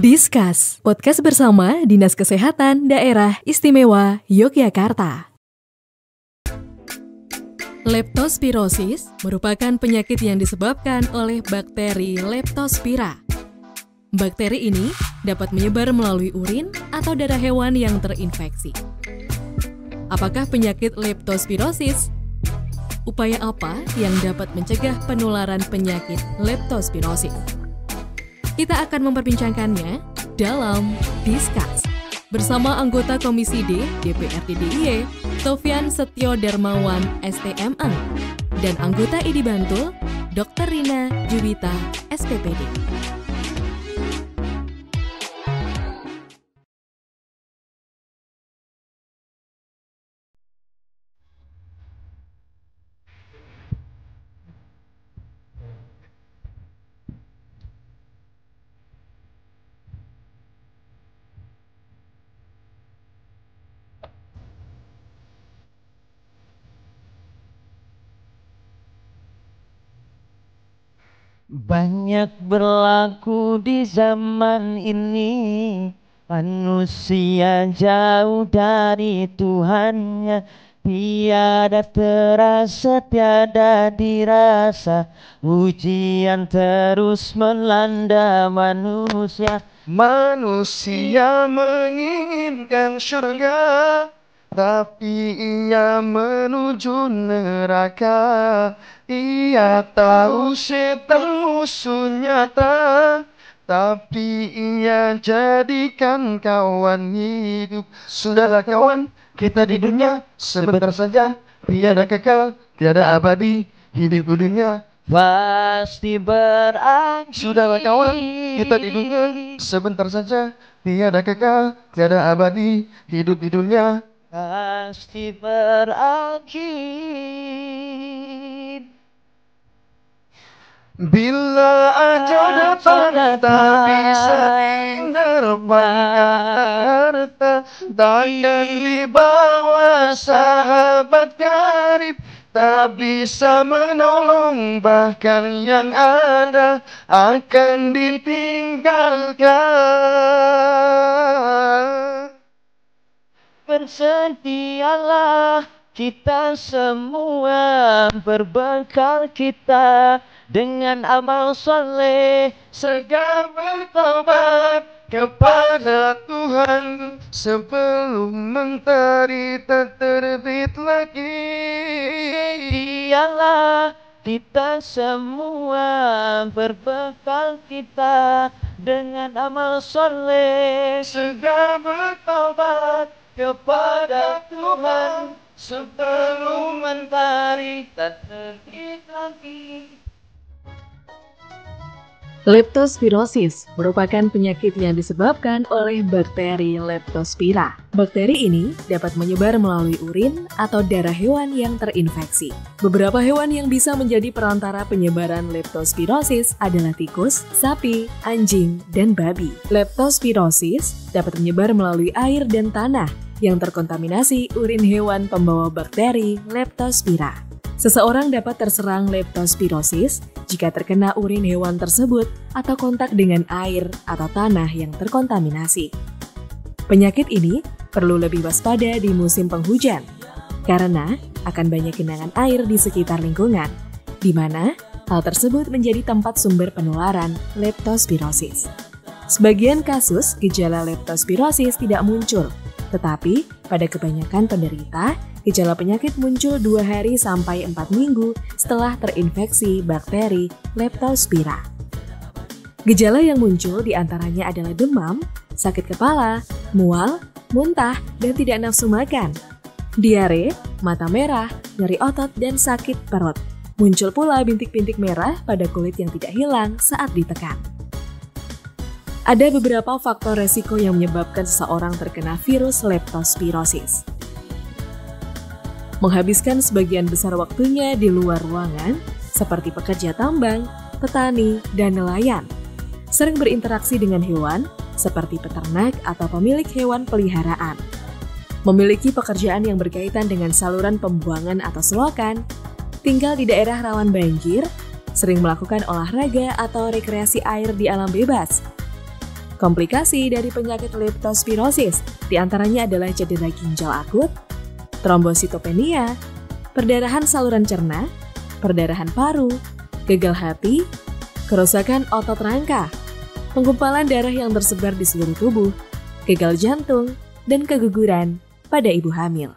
Discuss, podcast bersama Dinas Kesehatan Daerah Istimewa Yogyakarta. Leptospirosis merupakan penyakit yang disebabkan oleh bakteri Leptospira. Bakteri ini dapat menyebar melalui urin atau darah hewan yang terinfeksi. Apakah penyakit leptospirosis? Upaya apa yang dapat mencegah penularan penyakit leptospirosis? Kita akan memperbincangkannya dalam Discuss bersama anggota Komisi D DPRD DIY, Sofyan Setio Darmawan, STMA, dan anggota ID Bantul, Dr. Rina Jubita, SPPD. Banyak berlaku di zaman ini, manusia jauh dari Tuhannya. Tiada terasa, tiada dirasa, ujian terus melanda manusia. Manusia menginginkan surga, tapi ia menuju neraka. Ia tahu setan musuh nyata, tapi ia jadikan kawan hidup. Sudahlah kawan, kita di dunia sebentar saja, tiada kekal, tiada abadi, hidup di dunia Pasti berakhir. Sudahlah kawan, kita di dunia sebentar saja, tiada kekal, tiada abadi, hidup di dunia Pasti berakhir. Bila ajal datang tak bisa harta, takkan dibawa sahabat karib, tak bisa menolong, bahkan yang ada akan ditinggalkan. Bersedialah kita semua, berbekal kita dengan amal soleh, Segera bertobat kepada Tuhan sebelum mentari tak terbit lagi. Dialah kita semua, berbekal kita dengan amal soleh, Segera bertobat kepada Tuhan sebelum mentari tak terbit lagi. Leptospirosis merupakan penyakit yang disebabkan oleh bakteri Leptospira. Bakteri ini dapat menyebar melalui urin atau darah hewan yang terinfeksi. Beberapa hewan yang bisa menjadi perantara penyebaran leptospirosis adalah tikus, sapi, anjing, dan babi. Leptospirosis dapat menyebar melalui air dan tanah yang terkontaminasi urin hewan pembawa bakteri Leptospira. Seseorang dapat terserang leptospirosis jika terkena urin hewan tersebut atau kontak dengan air atau tanah yang terkontaminasi. Penyakit ini perlu lebih waspada di musim penghujan, karena akan banyak genangan air di sekitar lingkungan, di mana hal tersebut menjadi tempat sumber penularan leptospirosis. Sebagian kasus gejala leptospirosis tidak muncul, tetapi pada kebanyakan penderita, gejala penyakit muncul 2 hari sampai 4 minggu setelah terinfeksi bakteri Leptospira. Gejala yang muncul diantaranya adalah demam, sakit kepala, mual, muntah, dan tidak nafsu makan, diare, mata merah, nyeri otot, dan sakit perut. Muncul pula bintik-bintik merah pada kulit yang tidak hilang saat ditekan. Ada beberapa faktor resiko yang menyebabkan seseorang terkena virus leptospirosis. Menghabiskan sebagian besar waktunya di luar ruangan, seperti pekerja tambang, petani, dan nelayan. Sering berinteraksi dengan hewan, seperti peternak atau pemilik hewan peliharaan. Memiliki pekerjaan yang berkaitan dengan saluran pembuangan atau selokan, tinggal di daerah rawan banjir, sering melakukan olahraga atau rekreasi air di alam bebas, Komplikasi dari penyakit leptospirosis diantaranya adalah cedera ginjal akut, trombositopenia, perdarahan saluran cerna, perdarahan paru, gagal hati, kerusakan otot rangka, penggumpalan darah yang tersebar di seluruh tubuh, gagal jantung, dan keguguran pada ibu hamil.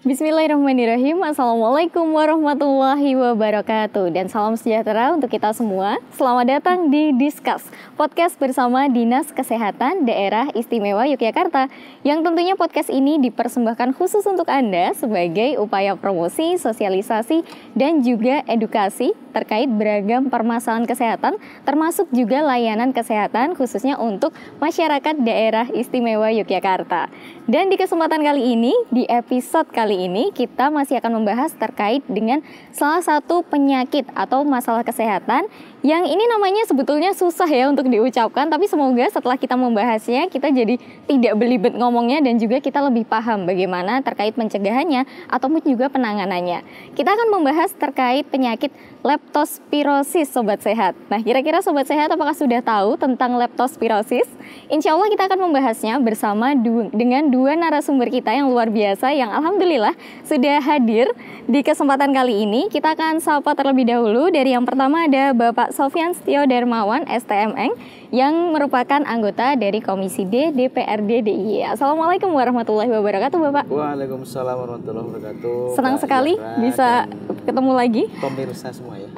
Bismillahirrahmanirrahim. Assalamualaikum warahmatullahi wabarakatuh. Dan salam sejahtera untuk kita semua. Selamat datang di Discuss, podcast bersama Dinas Kesehatan Daerah Istimewa Yogyakarta. Yang tentunya podcast ini dipersembahkan khusus untuk Anda sebagai upaya promosi, sosialisasi, dan juga edukasi terkait beragam permasalahan kesehatan, termasuk juga layanan kesehatan khususnya untuk masyarakat Daerah Istimewa Yogyakarta. Dan di kesempatan kali ini, di episode kali ini kita masih akan membahas terkait dengan salah satu penyakit atau masalah kesehatan yang ini namanya sebetulnya susah ya untuk diucapkan, tapi semoga setelah kita membahasnya kita jadi tidak belibet ngomongnya dan juga kita lebih paham bagaimana terkait pencegahannya ataupun juga penanganannya. Kita akan membahas terkait penyakit leptospirosis, Sobat Sehat. Nah, kira-kira Sobat Sehat apakah sudah tahu tentang leptospirosis? Insya Allah kita akan membahasnya bersama dengan dua narasumber kita yang luar biasa yang alhamdulillah sudah hadir di kesempatan kali ini. Kita akan sapa terlebih dahulu. Dari yang pertama ada Bapak Sofyan Setio Darmawan, STMN, yang merupakan anggota dari Komisi D DPRD DIY. Assalamualaikum warahmatullahi wabarakatuh, Bapak. Waalaikumsalam warahmatullahi wabarakatuh. Senang sekali bisa ketemu lagi. Pemirsa semua ya.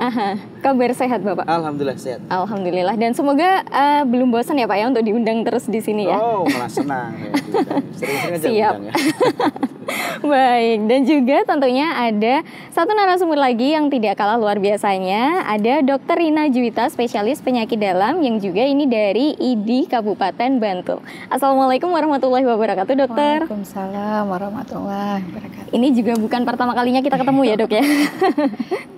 Kabar sehat, Bapak? Alhamdulillah sehat. Alhamdulillah. Dan semoga belum bosan ya Pak ya untuk diundang terus di sini ya. Oh, malah senang ya. Sering-sering aja Siap. undang ya. Baik, dan juga tentunya ada satu narasumber lagi yang tidak kalah luar biasanya. Ada Dr. Rina Juwita, spesialis penyakit dalam yang juga ini dari ID Kabupaten Bantul. Assalamualaikum warahmatullahi wabarakatuh, Dokter. Waalaikumsalam warahmatullahi wabarakatuh. Ini juga bukan pertama kalinya kita ketemu ya, Dok ya.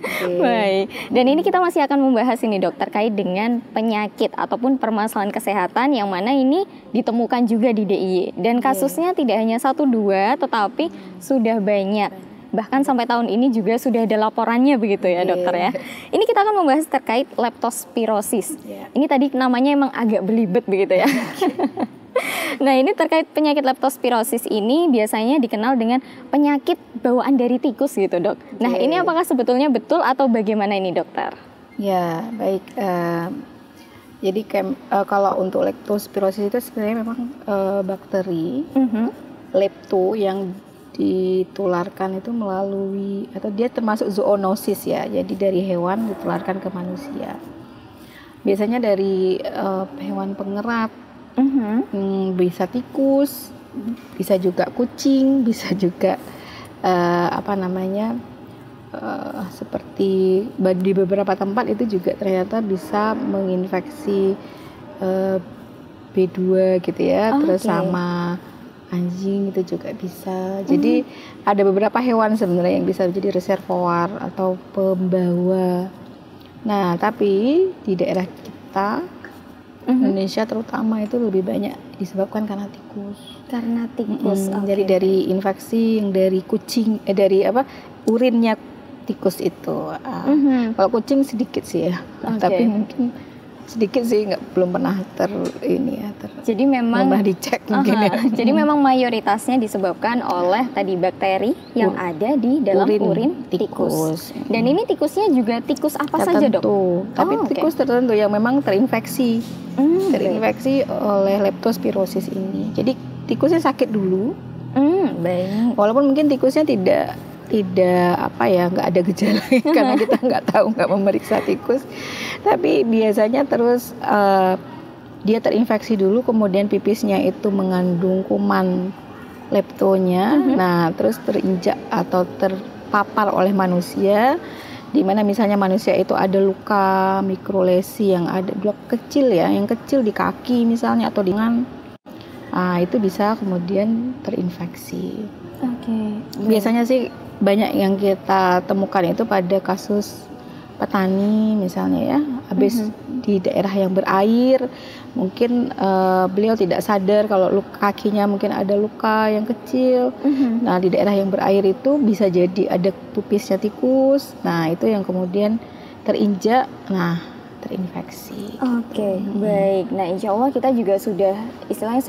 Okay. Baik, dan ini kita masih akan membahas ini, Dok, terkait dengan penyakit ataupun permasalahan kesehatan yang mana ini ditemukan juga di DIY. Dan kasusnya tidak hanya 1-2, tetapi sudah banyak. Bahkan sampai tahun ini juga sudah ada laporannya begitu ya, Dokter ya. Ini kita akan membahas terkait leptospirosis. Ini tadi namanya emang agak belibet begitu ya. Nah, ini terkait penyakit leptospirosis ini biasanya dikenal dengan penyakit bawaan dari tikus gitu, Dok. Nah, ini apakah sebetulnya betul atau bagaimana ini, Dokter? Ya, baik. Jadi kalau untuk leptospirosis itu sebenarnya memang bakteri lepto yang ditularkan itu melalui, atau dia termasuk zoonosis ya, jadi dari hewan ditularkan ke manusia. Biasanya dari hewan pengerat, bisa tikus, bisa juga kucing, bisa juga seperti di beberapa tempat itu juga ternyata bisa menginfeksi B2 gitu ya, terus sama anjing itu juga bisa. Jadi ada beberapa hewan sebenarnya yang bisa menjadi reservoir atau pembawa. Nah, tapi di daerah kita Indonesia terutama itu lebih banyak disebabkan karena tikus. Karena tikus. Jadi dari infeksi yang dari kucing, urinnya tikus itu. Kalau kucing sedikit sih ya, tapi mungkin sedikit sih, belum pernah jadi memang dicek mungkin ya. Jadi memang mayoritasnya disebabkan oleh tadi bakteri yang ada di dalam urin tikus. Dan ini tikusnya juga tikus apa saja, Dok? Tapi tikus tertentu yang memang terinfeksi oleh leptospirosis ini. Jadi tikusnya sakit dulu. Baik. Walaupun mungkin tikusnya tidak nggak ada gejala karena kita nggak memeriksa tikus, tapi biasanya terus dia terinfeksi dulu, kemudian pipisnya itu mengandung kuman leptonya, nah terus terinjak atau terpapar oleh manusia, di mana misalnya manusia itu ada luka mikrolesi yang ada blok kecil ya, yang kecil di kaki misalnya atau di tangan, itu bisa kemudian terinfeksi. Biasanya Biasanya sih banyak yang kita temukan itu pada kasus petani misalnya ya, habis di daerah yang berair, mungkin beliau tidak sadar kalau kakinya mungkin ada luka yang kecil. Nah, di daerah yang berair itu bisa jadi ada pupisnya tikus. Nah, itu yang kemudian terinjak, terinfeksi. Oke, baik. Nah, insya Allah kita juga sudah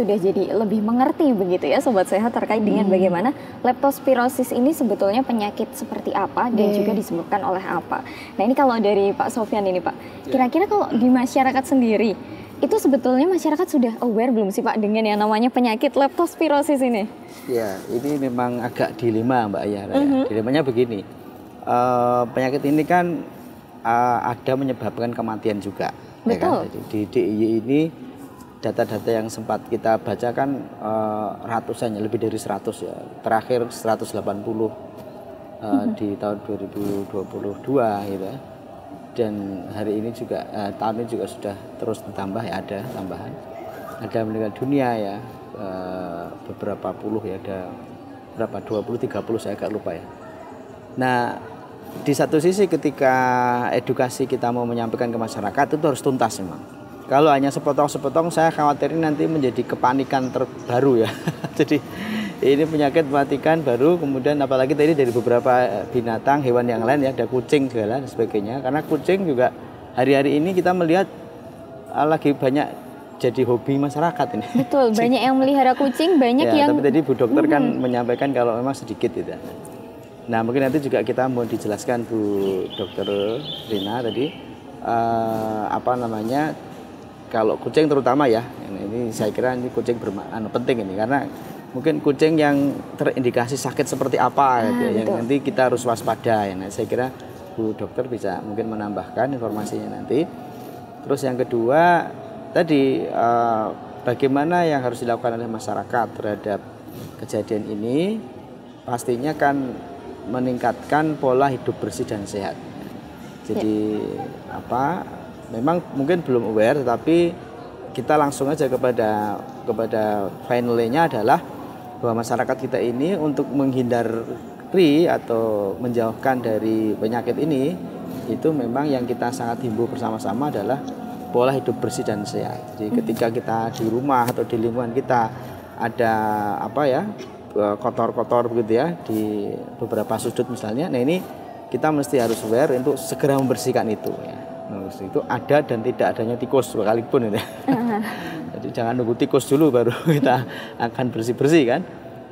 jadi lebih mengerti begitu ya Sobat Sehat terkait dengan bagaimana leptospirosis ini sebetulnya penyakit seperti apa dan juga disebabkan oleh apa. Nah, ini kalau dari Pak Sofyan ini Pak, kira-kira kalau di masyarakat sendiri itu sebetulnya masyarakat sudah aware belum sih Pak dengan yang namanya penyakit leptospirosis ini? Ya, ini memang agak dilema Mbak Yara. Dilemanya begini, penyakit ini kan ada menyebabkan kematian juga. Betul. Ya kan? Jadi di DIY ini data-data yang sempat kita baca kan ratusan, lebih dari 100 ya. Terakhir 180 di tahun 2022 gitu ya. Dan hari ini juga tahun ini juga sudah terus bertambah ya, ada tambahan. Ada meninggal dunia ya, beberapa puluh ya, ada berapa 20 30 saya agak lupa ya. Nah, di satu sisi ketika edukasi kita mau menyampaikan ke masyarakat itu harus tuntas memang. Kalau hanya sepotong-sepotong saya khawatirin nanti menjadi kepanikan terbaru ya. Jadi ini penyakit mematikan baru, kemudian apalagi tadi dari beberapa binatang, hewan yang lain ya, ada kucing segala dan sebagainya. Karena kucing juga hari-hari ini kita melihat lagi banyak jadi hobi masyarakat ini. Betul, banyak yang melihara kucing, banyak ya, yang... Tapi tadi Bu Dokter kan menyampaikan kalau memang sedikit gitu. Nah, mungkin nanti juga kita mau dijelaskan Bu Dokter Rina tadi kalau kucing terutama ya, ini saya kira ini kucing penting ini karena mungkin kucing yang terindikasi sakit seperti apa gitu, yang nanti kita harus waspada ya. Nah, saya kira Bu Dokter bisa mungkin menambahkan informasinya nanti. Terus yang kedua tadi bagaimana yang harus dilakukan oleh masyarakat terhadap kejadian ini, pastinya kan meningkatkan pola hidup bersih dan sehat. Jadi memang mungkin belum aware, tetapi kita langsung aja kepada finalnya adalah bahwa masyarakat kita ini untuk menghindari atau menjauhkan dari penyakit ini, itu memang yang kita sangat himbau bersama-sama adalah pola hidup bersih dan sehat. Jadi ketika kita di rumah atau di lingkungan kita ada kotor-kotor begitu ya di beberapa sudut misalnya, nah ini kita mesti harus aware untuk segera membersihkan itu ya. Nah, itu ada dan tidak adanya tikus sekalipun itu. Jadi jangan nunggu tikus dulu baru kita akan bersih-bersih kan.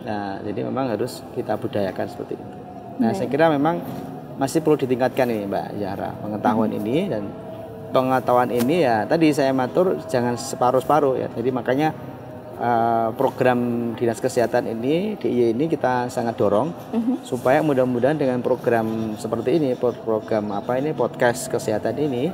Nah, jadi memang harus kita budayakan seperti itu. Nah, saya kira memang masih perlu ditingkatkan ini Mbak Yara, pengetahuan ini, dan pengetahuan ini ya tadi saya matur jangan separuh-separuh ya. Jadi makanya program Dinas Kesehatan ini, DIY ini kita sangat dorong supaya mudah-mudahan dengan program seperti ini, program podcast kesehatan ini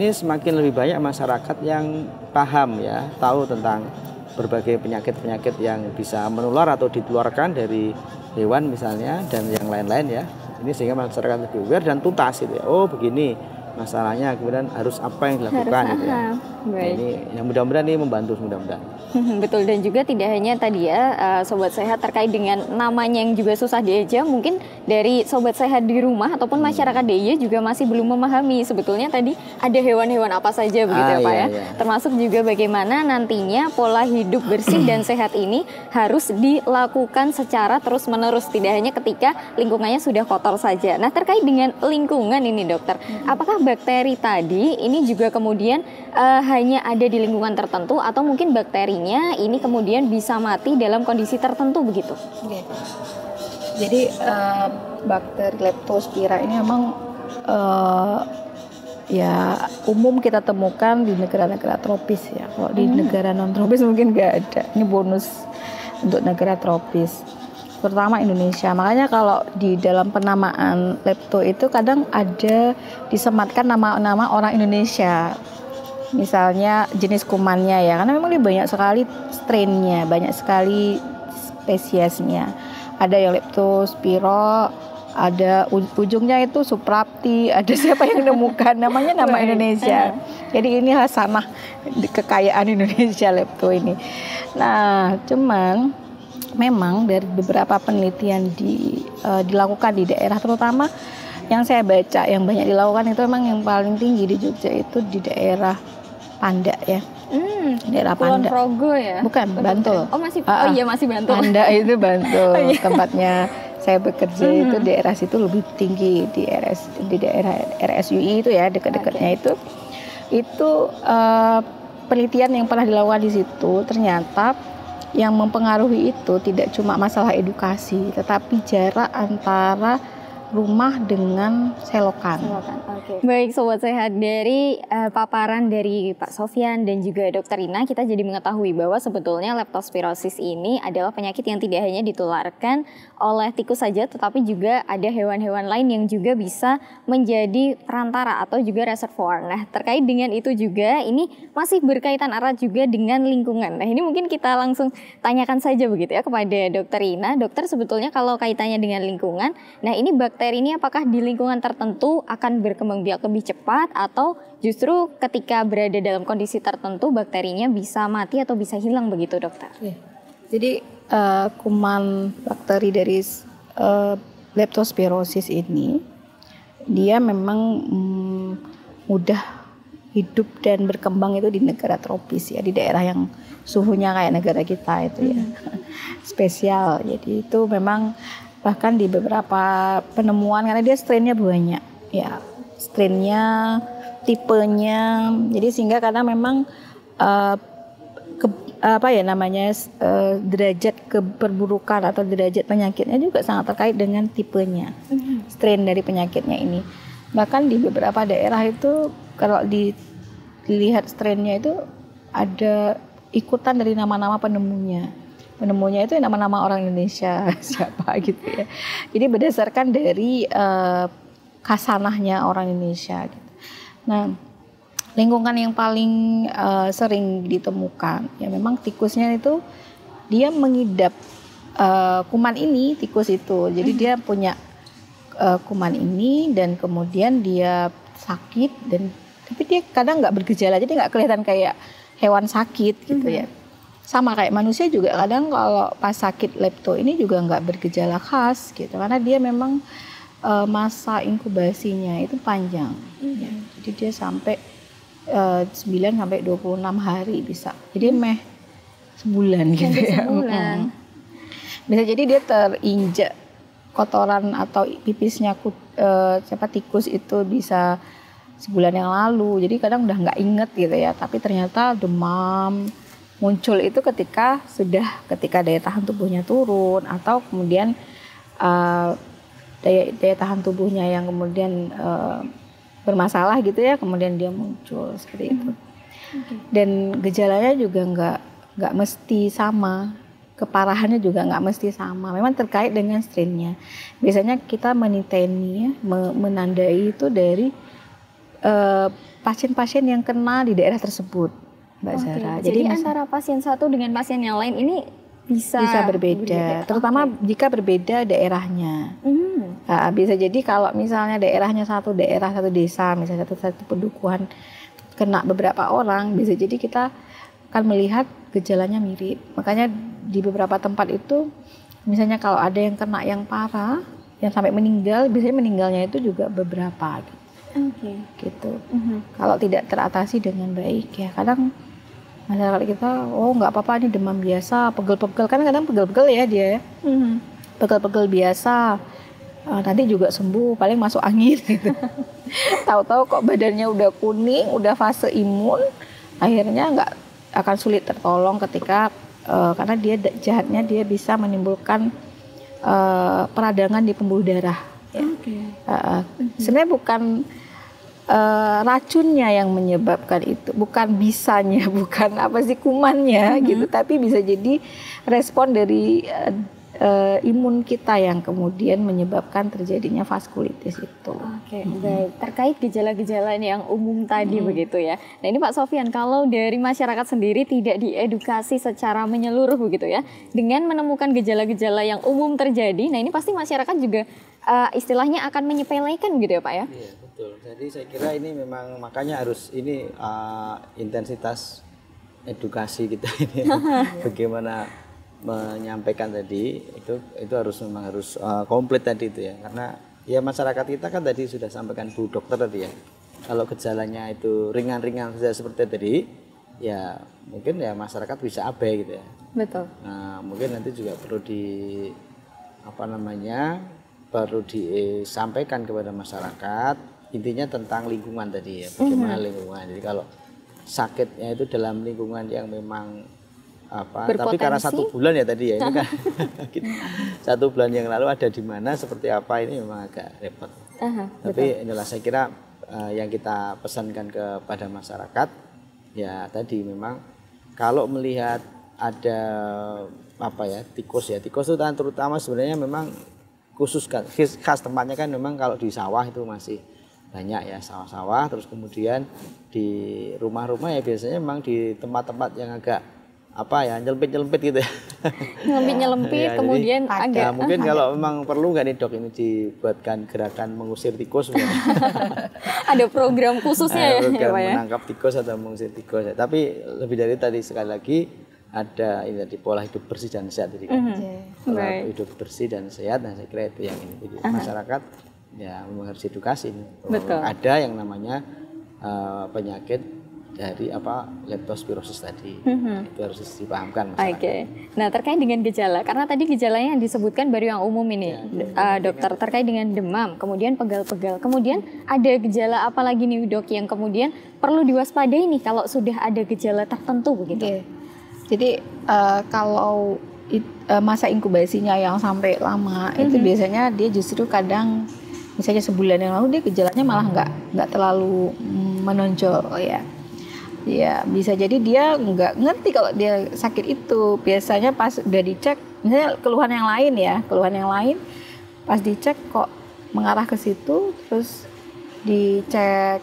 semakin lebih banyak masyarakat yang paham ya, tahu tentang berbagai penyakit-penyakit yang bisa menular atau ditularkan dari hewan misalnya dan yang lain-lain ya. Ini sehingga masyarakat lebih aware dan tuntas gitu ya. Oh begini masalahnya, kemudian harus apa yang dilakukan gitu ya. Nah, ini yang mudah-mudahan ini membantu mudah-mudahan. Betul, dan juga tidak hanya tadi ya Sobat Sehat terkait dengan namanya yang juga susah dieja, mungkin dari Sobat Sehat di rumah ataupun masyarakat DIY juga masih belum memahami sebetulnya tadi ada hewan-hewan apa saja begitu ya Pak ya. Termasuk juga bagaimana nantinya pola hidup bersih dan sehat ini harus dilakukan secara terus-menerus, tidak hanya ketika lingkungannya sudah kotor saja. Nah, terkait dengan lingkungan ini Dokter, apakah bakteri tadi ini juga kemudian hanya ada di lingkungan tertentu atau mungkin bakterinya ini kemudian bisa mati dalam kondisi tertentu begitu? Jadi bakteri Leptospira ini memang umum kita temukan di negara-negara tropis ya. Kalau di negara non tropis mungkin nggak ada. Ini bonus untuk negara tropis, terutama Indonesia. Makanya kalau di dalam penamaan lepto itu kadang ada disematkan nama-nama orang Indonesia. Misalnya jenis kumannya ya, karena memang dia banyak sekali strainnya, banyak sekali spesiesnya. Ada yang Leptospira, ada ujungnya itu Suprapti, ada siapa yang menemukan namanya nama Indonesia. Jadi ini hasanah kekayaan Indonesia lepto ini. Nah, cuman memang dari beberapa penelitian dilakukan di daerah terutama Yang saya baca yang banyak dilakukan itu memang yang paling tinggi di Jogja itu di daerah Panda ya. Daerah Kulon Panda. Progo ya? Bukan, Bantul. Oh masih, iya masih Bantul. Panda itu Bantul. Oh, iya. Tempatnya saya bekerja itu daerah situ lebih tinggi di daerah RSUI itu ya, dekat-dekatnya itu penelitian yang pernah dilakukan di situ ternyata yang mempengaruhi itu tidak cuma masalah edukasi, tetapi jarak antara rumah dengan selokan. Baik Sobat Sehat, dari paparan dari Pak Sofyan dan juga Dokter Ina, kita jadi mengetahui bahwa sebetulnya leptospirosis ini adalah penyakit yang tidak hanya ditularkan oleh tikus saja, tetapi juga ada hewan-hewan lain yang juga bisa menjadi perantara atau juga reservoir. Nah, terkait dengan itu juga, ini masih berkaitan erat juga dengan lingkungan. Nah, ini mungkin kita langsung tanyakan saja begitu ya kepada Dokter Ina. Dokter, sebetulnya kalau kaitannya dengan lingkungan, nah ini bakteri ini apakah di lingkungan tertentu akan berkembang biak lebih cepat atau justru ketika berada dalam kondisi tertentu bakterinya bisa mati atau bisa hilang begitu, Dokter? Jadi kuman bakteri dari leptospirosis ini dia memang mudah hidup dan berkembang itu di negara tropis ya, di daerah yang suhunya kayak negara kita itu ya. Spesial. Jadi itu memang bahkan di beberapa penemuan karena dia strainnya banyak ya, strainnya, tipenya, jadi sehingga karena memang derajat keperburukan atau derajat penyakitnya juga sangat terkait dengan tipenya, strain dari penyakitnya ini. Bahkan di beberapa daerah itu kalau dilihat strainnya itu ada ikutan dari nama-nama penemunya. Penemunya itu nama-nama orang Indonesia siapa gitu ya. Jadi berdasarkan dari khasanahnya orang Indonesia gitu. Nah, lingkungan yang paling sering ditemukan ya memang tikusnya itu dia mengidap kuman ini, tikus itu. Jadi dia punya kuman ini dan kemudian dia sakit tapi dia kadang nggak bergejala, jadi nggak kelihatan kayak hewan sakit gitu ya. Sama kayak manusia juga kadang kalau pas sakit lepto ini juga nggak bergejala khas gitu karena dia memang masa inkubasinya itu panjang ya. Jadi dia sampai 9 sampai 26 hari bisa, jadi sebulan gitu ya. Bisa jadi dia terinjak kotoran atau pipisnya tikus itu bisa sebulan yang lalu, jadi kadang udah nggak inget gitu ya, tapi ternyata demam muncul itu ketika daya tahan tubuhnya turun atau kemudian daya tahan tubuhnya yang kemudian bermasalah gitu ya, kemudian dia muncul seperti itu. Dan gejalanya juga nggak mesti sama, keparahannya juga nggak mesti sama, memang terkait dengan strainnya. Biasanya kita meniteni ya, menandai itu dari pasien-pasien yang kena di daerah tersebut. Mbak Zara. Jadi antara pasien satu dengan pasien yang lain ini bisa berbeda. Terutama jika berbeda daerahnya. Bisa jadi kalau misalnya daerahnya satu desa, misalnya satu pedukuhan kena beberapa orang, bisa jadi kita akan melihat gejalanya mirip. Makanya di beberapa tempat itu, misalnya kalau ada yang kena yang parah, yang sampai meninggal, biasanya meninggalnya itu juga beberapa. Gitu. Kalau tidak teratasi dengan baik ya, kadang masyarakat kita nggak apa-apa, ini demam biasa, pegel-pegel, kan kadang pegel-pegel ya dia ya. Pegel-pegel biasa, nanti juga sembuh, paling masuk angin gitu. Tahu-tahu kok badannya udah kuning, udah fase imun, akhirnya nggak akan sulit tertolong ketika karena dia jahatnya dia bisa menimbulkan peradangan di pembuluh darah ya. Sebenarnya bukan racunnya yang menyebabkan itu, bukan bisanya, bukan kumannya gitu, tapi bisa jadi respon dari imun kita yang kemudian menyebabkan terjadinya vaskulitis itu. Baik. Terkait gejala-gejala yang umum tadi begitu ya. Nah ini Pak Sofyan, kalau dari masyarakat sendiri tidak diedukasi secara menyeluruh begitu ya, dengan menemukan gejala-gejala yang umum terjadi, nah ini pasti masyarakat juga istilahnya akan menyepelekan gitu ya Pak ya? Iya betul. Jadi saya kira ini memang makanya harus ini intensitas edukasi kita ini bagaimana menyampaikan tadi itu harus komplit tadi itu ya, karena Ya masyarakat kita kan tadi sudah sampaikan Bu Dokter tadi ya. Kalau gejalanya itu ringan-ringan saja seperti tadi, ya mungkin ya masyarakat bisa abai gitu ya. Betul. Nah, mungkin nanti juga perlu perlu disampaikan kepada masyarakat intinya tentang lingkungan tadi ya, bagaimana lingkungan. Jadi kalau sakitnya itu dalam lingkungan yang memang tapi karena 1 bulan ya tadi ya, ini kan 1 bulan yang lalu ada di mana seperti apa, ini memang agak repot. Tapi inilah saya kira yang kita pesankan kepada masyarakat ya tadi, memang kalau melihat ada tikus itu kan terutama sebenarnya memang khusus khas tempatnya kan memang kalau di sawah itu masih banyak ya, sawah-sawah. Terus kemudian di rumah-rumah ya biasanya memang di tempat-tempat yang agak nyelempit-nyelempit gitu ya. Nyelempit-nyelempit ya, kemudian agak mungkin kalau memang perlu nggak nih Dok ini dibuatkan gerakan mengusir tikus. Ada program khususnya program menangkap tikus atau mengusir tikus ya. Tapi lebih dari tadi sekali lagi ada ini tadi pola hidup bersih dan sehat tadi kan. Pola hidup bersih dan sehat, nah saya kira itu yang ini. Jadi masyarakat ya memang harus edukasi. Betul. Ada yang namanya penyakit dari leptospirosis tadi. Itu harus dipahamkan masyarakat. Oke. Nah, terkait dengan gejala, karena tadi gejalanya yang disebutkan baru yang umum ini, dokter, terkait dengan demam, kemudian pegal-pegal, kemudian ada gejala apa lagi nih Dok yang kemudian perlu diwaspadai nih kalau sudah ada gejala tertentu begitu? Jadi kalau masa inkubasinya yang sampai lama itu biasanya dia justru kadang misalnya sebulan yang lalu dia gejalanya malah nggak terlalu menonjol ya. Ya bisa jadi dia nggak ngerti kalau dia sakit itu. Biasanya pas udah dicek, misalnya keluhan yang lain pas dicek kok mengarah ke situ, terus dicek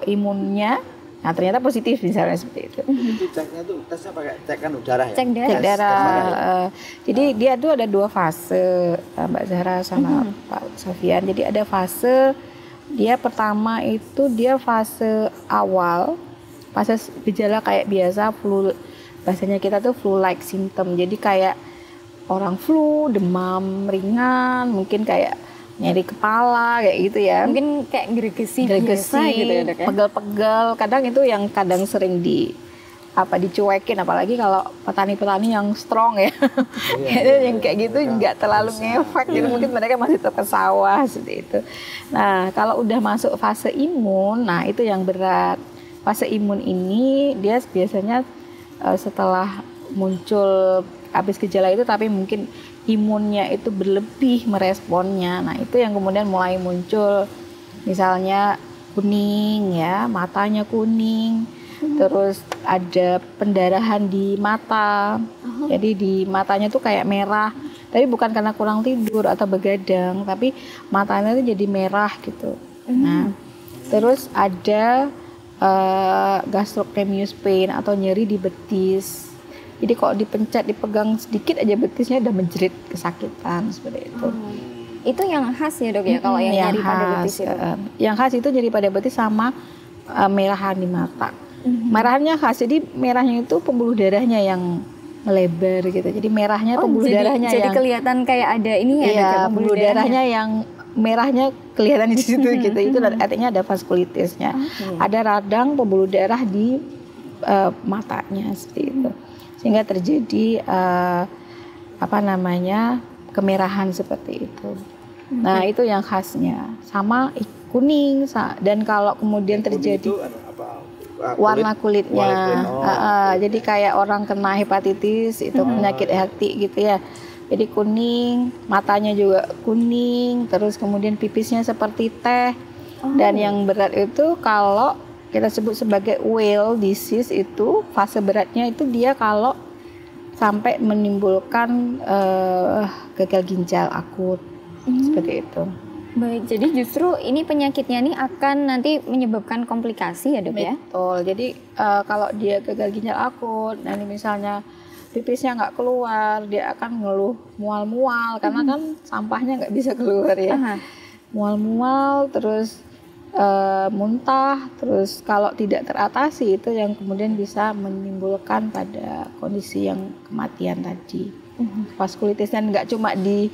imunnya, nah ternyata positif misalnya seperti itu. Itu ceknya tuh tesnya pakai cekan udara ya? Cek darah. Jadi dia tuh ada 2 fase, Mbak Zahra sama Pak Sofian. Jadi ada fase, dia pertama itu dia fase awal, fase gejala kayak biasa flu, bahasanya kita tuh flu-like symptom. Jadi kayak orang flu, demam ringan, mungkin kayak nyeri kepala kayak gitu ya. Mungkin kayak gergesi biasa gitu ya Dok ya. Pegel-pegel, kadang itu yang kadang sering dicuekin, apalagi kalau petani-petani yang strong ya. Yang kayak gitu nggak terlalu ngefek, jadi mungkin mereka masih tetap ke sawah seperti itu. Nah, kalau udah masuk fase imun, nah itu yang berat. Fase imun ini dia biasanya setelah muncul habis gejala itu, tapi mungkin imunnya itu berlebih meresponnya. Nah, itu yang kemudian mulai muncul misalnya kuning ya, matanya kuning. Terus ada pendarahan di mata, jadi di matanya tuh kayak merah, tapi bukan karena kurang tidur atau begadang, tapi matanya tuh jadi merah gitu. Nah, terus ada gastrocnemius pain atau nyeri di betis. Jadi kalau dipencet, dipegang sedikit aja betisnya udah menjerit, kesakitan seperti itu. Itu yang khas ya Dok ya, kalau yang nyeri pada betis itu. Yang khas itu nyeri pada betis sama merahan di mata. Merahannya khas, jadi merahnya itu pembuluh darahnya yang melebar gitu. Jadi merahnya pembuluh darahnya jadi yang kelihatan kayak ada ini ya, pembuluh darahnya yang merahnya kelihatan di situ gitu. Itu artinya ada vaskulitisnya. Ada radang pembuluh darah di matanya seperti itu. Sehingga terjadi kemerahan seperti itu. Nah, itu yang khasnya. Sama kuning, dan kalau kemudian terjadi warna kulitnya, jadi kayak orang kena hepatitis itu, penyakit hati gitu ya. Jadi kuning, matanya juga kuning, terus kemudian pipisnya seperti teh. Dan yang berat itu kalau kita sebut sebagai whale disease, itu fase beratnya itu dia kalau sampai menimbulkan gagal ginjal akut seperti itu. Baik, jadi justru ini penyakitnya nih akan nanti menyebabkan komplikasi ya Dok ya? Betul, jadi kalau dia gagal ginjal akut, nanti misalnya pipisnya nggak keluar, dia akan ngeluh mual-mual, karena kan sampahnya nggak bisa keluar ya. Mual-mual, terus muntah, terus kalau tidak teratasi itu yang kemudian bisa menimbulkan pada kondisi yang kematian tadi. Vaskulitis, dan nggak cuma di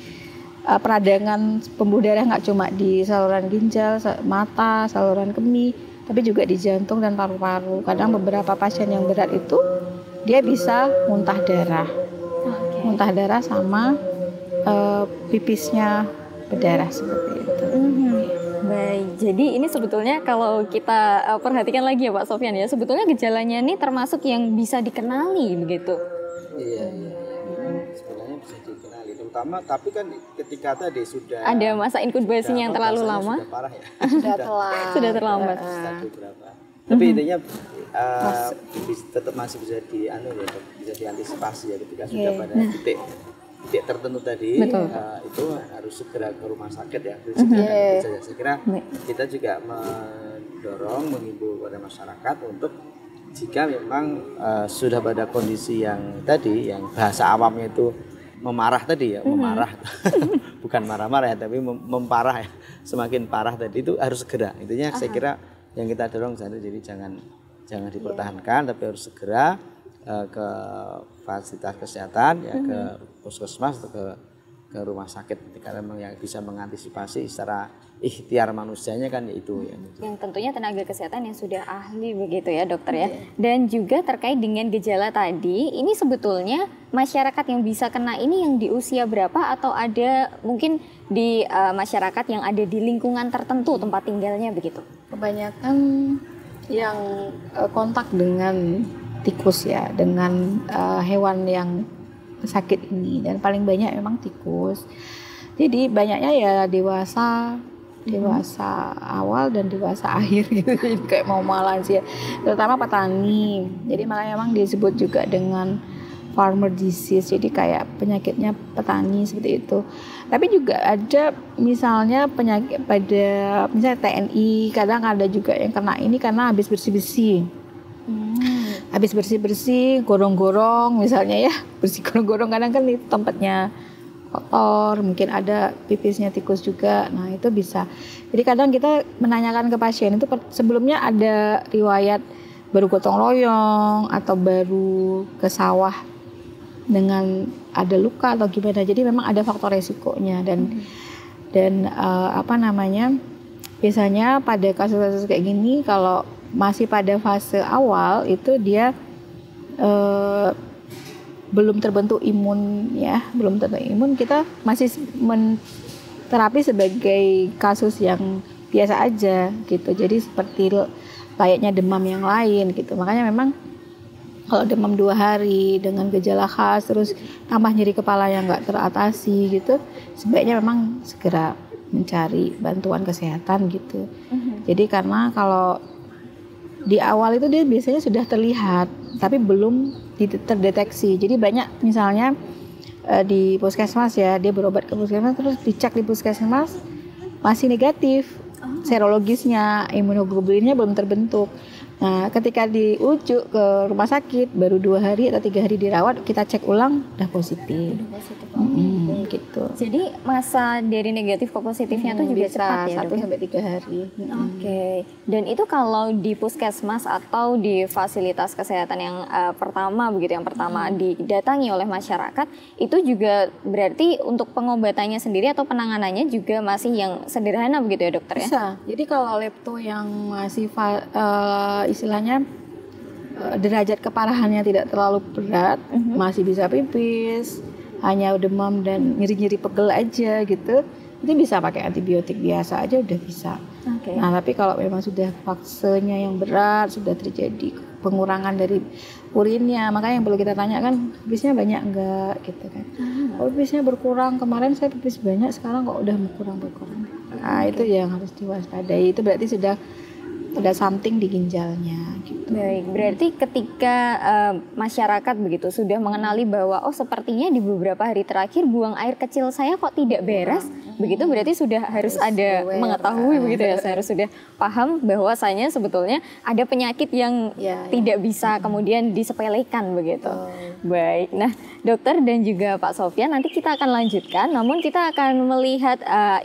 peradangan pembuluh darah nggak cuma di saluran ginjal, mata, saluran kemih, tapi juga di jantung dan paru-paru. Kadang beberapa pasien yang berat itu dia bisa muntah darah, muntah darah sama pipisnya berdarah seperti itu. Baik, jadi ini sebetulnya kalau kita perhatikan lagi ya Pak Sofyan ya, sebetulnya gejalanya ini termasuk yang bisa dikenali begitu. Iya. Sebenarnya bisa dikenali, terutama tapi kan ketika tadi sudah ada masa inkubasinya yang terlalu lama. Sudah parah ya. Sudah terlambat. Stadium berapa? Tapi intinya tetap masih bisa bisa diantisipasi ya ketika sudah pada titik tertentu tadi, itu harus segera ke rumah sakit ya. Saya kira kita juga menghimbau kepada masyarakat untuk jika memang sudah pada kondisi yang tadi, yang bahasa awamnya itu memarah tadi ya, memarah bukan marah-marah ya, tapi memparah ya, semakin parah tadi itu harus segera. Intinya saya kira yang kita dorong jadi jangan dipertahankan, tapi harus segera ke fasilitas kesehatan ya, ke puskesmas atau ke rumah sakit, karena memang yang bisa mengantisipasi secara ikhtiar manusianya kan itu ya. Yang tentunya tenaga kesehatan yang sudah ahli begitu ya dokter ya. Dan juga terkait dengan gejala tadi, ini sebetulnya masyarakat yang bisa kena ini yang di usia berapa, atau ada mungkin di masyarakat yang ada di lingkungan tertentu tempat tinggalnya begitu? Kebanyakan yang kontak dengan tikus ya, dengan hewan yang sakit ini, dan paling banyak memang tikus. Jadi banyaknya ya dewasa awal dan dewasa akhir gitu. Jadi kayak mau lansia, terutama petani. Jadi makanya memang disebut juga dengan farmer disease. Jadi kayak penyakitnya petani seperti itu. Tapi juga ada misalnya penyakit pada misalnya TNI, kadang ada juga yang kena ini karena habis bersih-bersih. Habis bersih-bersih, gorong-gorong misalnya ya, bersih gorong-gorong, kadang kan itu tempatnya kotor, mungkin ada pipisnya tikus juga. Nah itu bisa. Jadi kadang kita menanyakan ke pasien itu sebelumnya ada riwayat baru gotong royong atau baru ke sawah dengan ada luka atau gimana. Jadi memang ada faktor resikonya dan biasanya pada kasus-kasus kayak gini kalau masih pada fase awal itu dia belum terbentuk imun ya, kita masih terapi sebagai kasus yang biasa aja gitu. Jadi seperti layaknya demam yang lain gitu. Makanya memang kalau demam 2 hari dengan gejala khas terus tambah nyeri kepala yang nggak teratasi gitu, sebaiknya memang segera mencari bantuan kesehatan gitu. Jadi karena kalau di awal itu dia biasanya sudah terlihat tapi belum terdeteksi. Jadi banyak misalnya di puskesmas ya, dia berobat ke puskesmas terus dicek di puskesmas masih negatif, serologisnya, imunoglobulinnya belum terbentuk. Nah ketika dirujuk ke rumah sakit baru 2 hari atau 3 hari dirawat, kita cek ulang udah positif. Gitu. Jadi masa dari negatif ke positifnya itu juga cepat ya, 1-3 hari. Oke. Dan itu kalau di puskesmas atau di fasilitas kesehatan yang pertama begitu, yang pertama didatangi oleh masyarakat, itu juga berarti untuk pengobatannya sendiri atau penanganannya juga masih yang sederhana begitu ya dokter ya? Bisa. Jadi kalau lepto yang masih istilahnya derajat keparahannya tidak terlalu berat, masih bisa pipis, hanya demam dan nyeri-nyeri pegel aja gitu, itu bisa pakai antibiotik biasa aja udah bisa. Nah tapi kalau memang sudah fasenya yang berat, sudah terjadi pengurangan dari urinnya, makanya yang perlu kita tanya kan pipisnya banyak enggak gitu kan. Kalau pipisnya berkurang, kemarin saya pipis banyak, sekarang kok udah berkurang. Nah itu yang harus diwaspadai, itu berarti sudah ada something di ginjalnya gitu. Baik, berarti ketika masyarakat begitu sudah mengenali bahwa oh sepertinya di beberapa hari terakhir buang air kecil saya kok tidak beres, begitu berarti sudah harus ada mengetahui begitu ya, saya harus sudah paham bahwasanya sebetulnya ada penyakit yang tidak bisa kemudian disepelekan begitu. Baik, nah dokter dan juga Pak Sofyan, nanti kita akan lanjutkan, namun kita akan melihat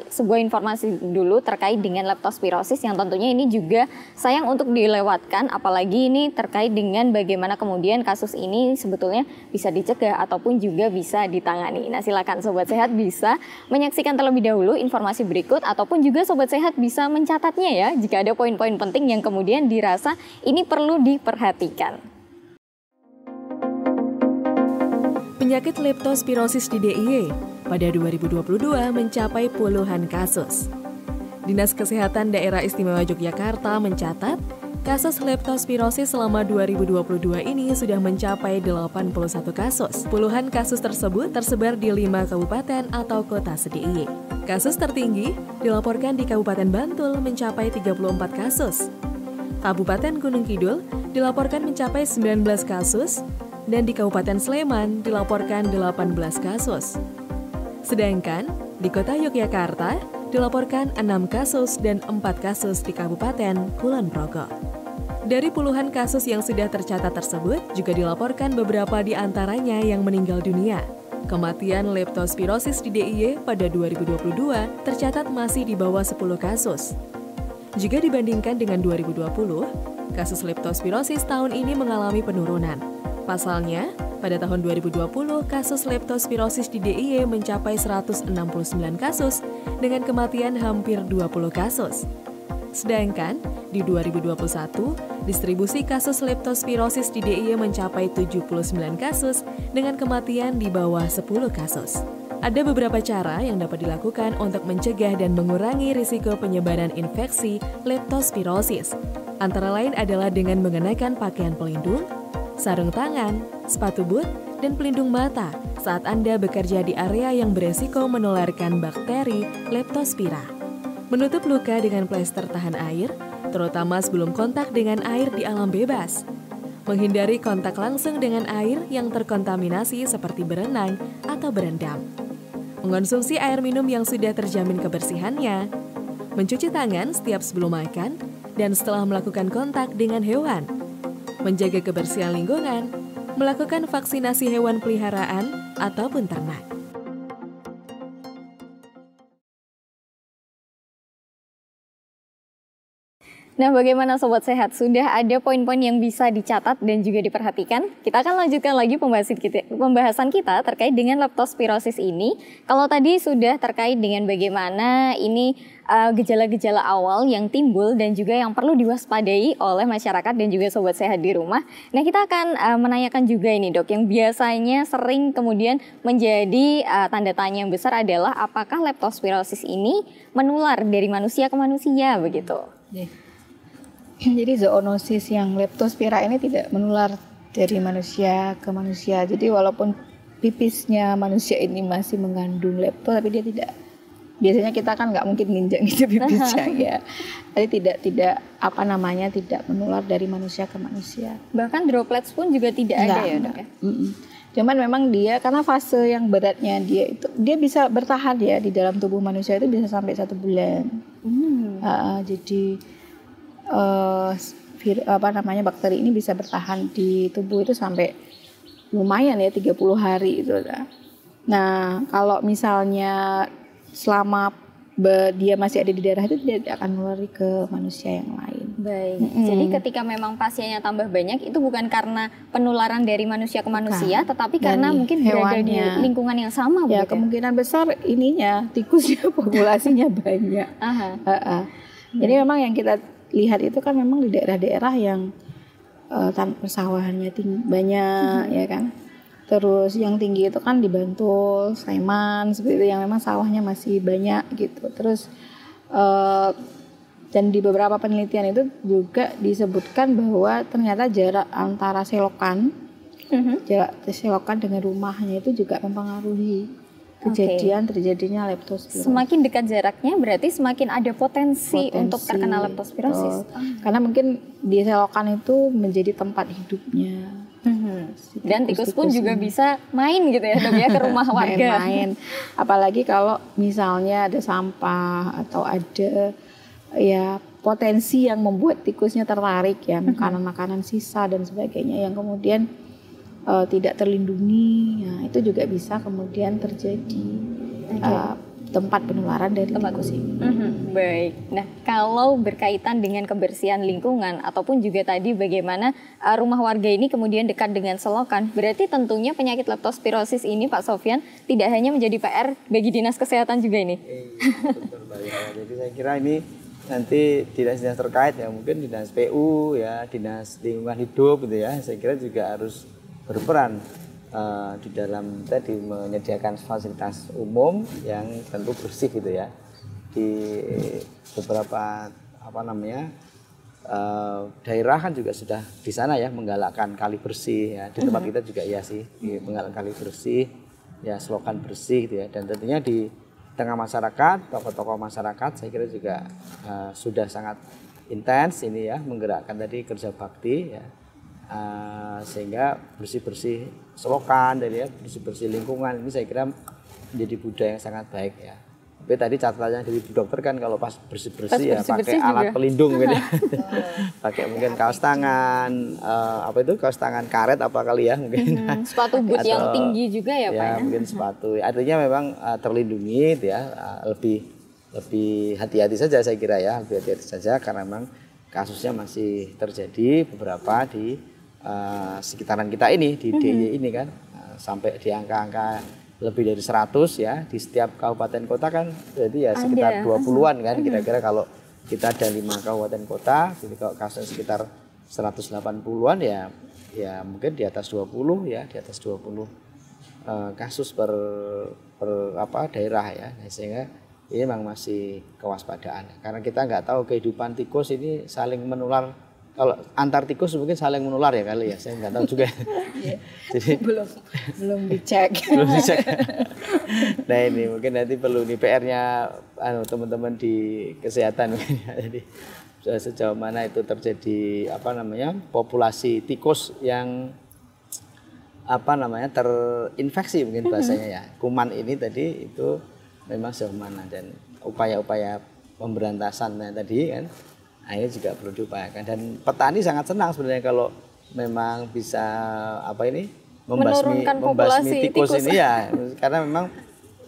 sebuah informasi dulu terkait dengan leptospirosis yang tentunya ini juga sayang untuk dilewatkan, apalagi ini terkait dengan bagaimana kemudian kasus ini sebetulnya bisa dicegah ataupun juga bisa ditangani. Nah silakan Sobat Sehat bisa menyaksikan terlebih dahulu informasi berikut, ataupun juga Sobat Sehat bisa mencatatnya ya jika ada poin-poin penting yang kemudian dirasa ini perlu diperhatikan. Penyakit leptospirosis di DIY pada 2022 mencapai puluhan kasus. Dinas Kesehatan Daerah Istimewa Yogyakarta mencatat kasus leptospirosis selama 2022 ini sudah mencapai 81 kasus. Puluhan kasus tersebut tersebar di 5 kabupaten atau kota se-DIY. Kasus tertinggi dilaporkan di Kabupaten Bantul mencapai 34 kasus. Kabupaten Gunung Kidul dilaporkan mencapai 19 kasus dan di Kabupaten Sleman dilaporkan 18 kasus. Sedangkan di Kota Yogyakarta dilaporkan 6 kasus dan 4 kasus di Kabupaten Kulon Progo. Dari puluhan kasus yang sudah tercatat tersebut, juga dilaporkan beberapa di antaranya yang meninggal dunia. Kematian leptospirosis di DIY pada 2022 tercatat masih di bawah 10 kasus. Jika dibandingkan dengan 2020, kasus leptospirosis tahun ini mengalami penurunan. Pasalnya, pada tahun 2020, kasus leptospirosis di DIY mencapai 169 kasus dengan kematian hampir 20 kasus. Sedangkan, di 2021, distribusi kasus leptospirosis di DIY mencapai 79 kasus dengan kematian di bawah 10 kasus. Ada beberapa cara yang dapat dilakukan untuk mencegah dan mengurangi risiko penyebaran infeksi leptospirosis. Antara lain adalah dengan mengenakan pakaian pelindung, sarung tangan, sepatu boot, dan pelindung mata saat Anda bekerja di area yang beresiko menularkan bakteri leptospira. Menutup luka dengan plester tahan air, terutama sebelum kontak dengan air di alam bebas. Menghindari kontak langsung dengan air yang terkontaminasi seperti berenang atau berendam. Mengonsumsi air minum yang sudah terjamin kebersihannya. Mencuci tangan setiap sebelum makan dan setelah melakukan kontak dengan hewan. Menjaga kebersihan lingkungan, melakukan vaksinasi hewan peliharaan ataupun ternak. Nah, bagaimana Sobat Sehat? Sudah ada poin-poin yang bisa dicatat dan juga diperhatikan? Kita akan lanjutkan lagi pembahasan kita terkait dengan leptospirosis ini. Kalau tadi sudah terkait dengan bagaimana ini gejala-gejala awal yang timbul dan juga yang perlu diwaspadai oleh masyarakat dan juga Sobat Sehat di rumah. Nah, kita akan menanyakan juga ini Dok, yang biasanya sering kemudian menjadi tanda tanya yang besar adalah apakah leptospirosis ini menular dari manusia ke manusia begitu? Jadi zoonosis yang leptospira ini tidak menular dari manusia ke manusia. Jadi walaupun pipisnya manusia ini masih mengandung lepto, tapi dia tidak. Biasanya kita kan nggak mungkin nginjak pipisnya ya. Jadi tidak tidak menular dari manusia ke manusia. Bahkan droplets pun juga tidak ada ya Dok ya? Cuman memang dia karena fase yang beratnya dia bisa bertahan ya di dalam tubuh manusia itu bisa sampai 1 bulan. Jadi bakteri ini bisa bertahan di tubuh itu sampai lumayan ya 30 hari itu. Nah, kalau misalnya selama dia masih ada di darah itu dia akan menular ke manusia yang lain. Baik. Jadi ketika memang pasiennya tambah banyak itu bukan karena penularan dari manusia ke manusia, tetapi karena mungkin berada di lingkungan yang sama. Ya, kemungkinan besar tikusnya populasinya banyak. Jadi memang yang kita lihat itu kan memang di daerah-daerah yang persawahannya banyak ya kan. Terus yang tinggi itu kan di Bantul, Sleman seperti itu yang memang sawahnya masih banyak gitu. Terus dan di beberapa penelitian itu juga disebutkan bahwa ternyata jarak antara selokan dengan rumahnya itu juga mempengaruhi terjadinya leptospirosis. Semakin dekat jaraknya berarti semakin ada potensi untuk terkena leptospirosis. Karena mungkin di selokan itu menjadi tempat hidupnya. Dan tikus pun juga bisa main gitu ya Dok ya ke rumah warga. Main-main. Apalagi kalau misalnya ada sampah atau ada ya potensi yang membuat tikusnya tertarik ya, makanan-makanan sisa dan sebagainya yang kemudian tidak terlindungi, ya itu juga bisa kemudian terjadi tempat penularan dari tikus ini. Baik. Nah, kalau berkaitan dengan kebersihan lingkungan ataupun juga tadi bagaimana rumah warga ini kemudian dekat dengan selokan, berarti tentunya penyakit leptospirosis ini Pak Sofyan tidak hanya menjadi PR bagi Dinas Kesehatan juga ini. Betul, Mbak, ya. Jadi saya kira ini nanti dinas-dinas terkait ya, mungkin dinas PU ya, dinas lingkungan hidup gitu ya, saya kira juga harus berperan di dalam tadi menyediakan fasilitas umum yang tentu bersih gitu ya. Di beberapa daerah kan juga sudah di sana ya menggalakkan kali bersih ya. Di tempat kita juga ya sih menggalakkan kali bersih ya, selokan bersih gitu ya. Dan tentunya di tengah masyarakat, tokoh-tokoh masyarakat saya kira juga sudah sangat intens ini ya, menggerakkan tadi kerja bakti ya. Sehingga bersih-bersih selokan dari ya, bersih-bersih lingkungan ini saya kira menjadi budaya yang sangat baik ya. Tapi tadi catatannya dari Bu Dokter kan kalau pas bersih-bersih ya pakai alat pelindung gitu. Pakai mungkin kaos tangan kaos tangan karet apa kali ya mungkin. Sepatu boot yang tinggi juga ya Pak ya. Mungkin sepatu. Artinya memang terlindungi gitu ya, lebih hati-hati saja saya kira ya, lebih hati-hati saja karena memang kasusnya masih terjadi beberapa di sekitaran kita ini di DIY ini kan sampai di angka-angka lebih dari 100 ya di setiap kabupaten kota kan, jadi ya sekitar 20-an kan kira-kira kalau kita ada 5 kabupaten kota, jadi kalau kasusnya sekitar 180-an ya mungkin di atas 20 ya, di atas 20 kasus per daerah ya, sehingga ini memang masih kewaspadaan karena kita nggak tahu kehidupan tikus ini saling menular. Kalau antar tikus mungkin saling menular ya kali ya, saya nggak tahu juga. Jadi belum dicek. Nah ini mungkin nanti perlu nih PR-nya teman-teman di kesehatan mungkin ya. Jadi sejauh mana itu terjadi populasi tikus yang terinfeksi mungkin bahasanya ya. Kuman ini tadi itu memang sejauh mana dan upaya-upaya pemberantasannya tadi kan. Nah, ini juga perlu diupayakan dan petani sangat senang sebenarnya kalau memang bisa membasmi tikus ini ya, karena memang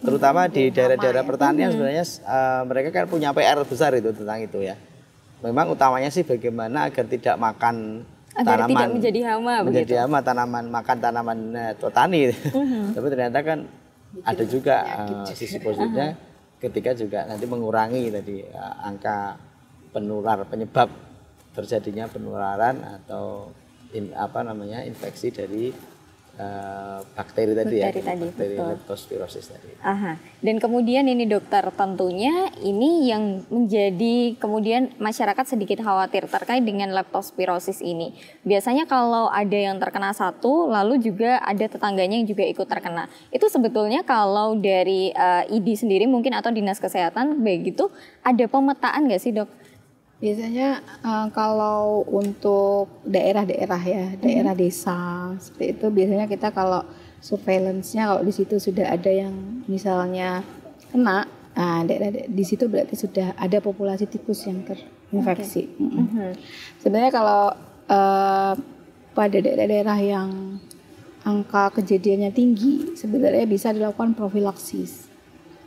terutama di daerah-daerah pertanian sebenarnya mereka kan punya PR besar itu tentang itu ya. Memang utamanya sih bagaimana agar tidak makan agar tanaman tidak menjadi hama makan tanaman petani. Tapi ternyata kan ada juga sisi positifnya ketika juga nanti mengurangi tadi angka penyebab terjadinya penularan atau infeksi dari bakteri tadi ya, bakteri leptospirosis tadi. Dan kemudian ini dokter, tentunya ini yang menjadi kemudian masyarakat sedikit khawatir terkait dengan leptospirosis ini. Biasanya kalau ada yang terkena satu, lalu juga ada tetangganya yang juga ikut terkena. Itu sebetulnya kalau dari ID sendiri mungkin atau Dinas Kesehatan begitu, ada pemetaan nggak sih dok? Biasanya kalau untuk daerah-daerah ya, daerah desa seperti itu biasanya kita kalau surveillance-nya kalau di situ sudah ada yang misalnya kena, daerah di situ berarti sudah ada populasi tikus yang terinfeksi. Sebenarnya kalau pada daerah-daerah yang angka kejadiannya tinggi, sebenarnya bisa dilakukan profilaksis.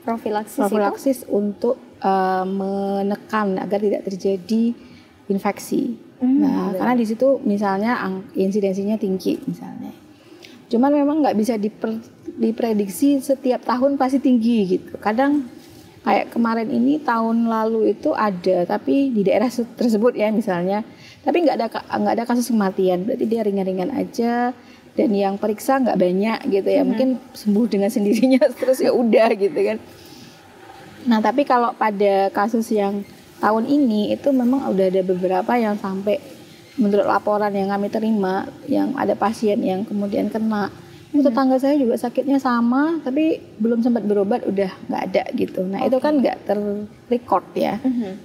Profilaksis untuk menekan agar tidak terjadi infeksi. Karena di situ misalnya insidensinya tinggi misalnya. Cuman memang nggak bisa diprediksi setiap tahun pasti tinggi gitu. Kadang kayak kemarin ini tahun lalu itu ada, tapi di daerah tersebut ya misalnya, tapi nggak ada kasus kematian. Berarti dia ringan-ringan aja. Dan yang periksa nggak banyak gitu ya, mungkin sembuh dengan sendirinya terus ya udah gitu kan. Nah tapi kalau pada kasus yang tahun ini itu memang udah ada beberapa yang sampai menurut laporan yang kami terima, yang ada pasien yang kemudian kena. Tetangga saya juga sakitnya sama, tapi belum sempat berobat udah nggak ada gitu. Nah itu kan nggak terrecord ya.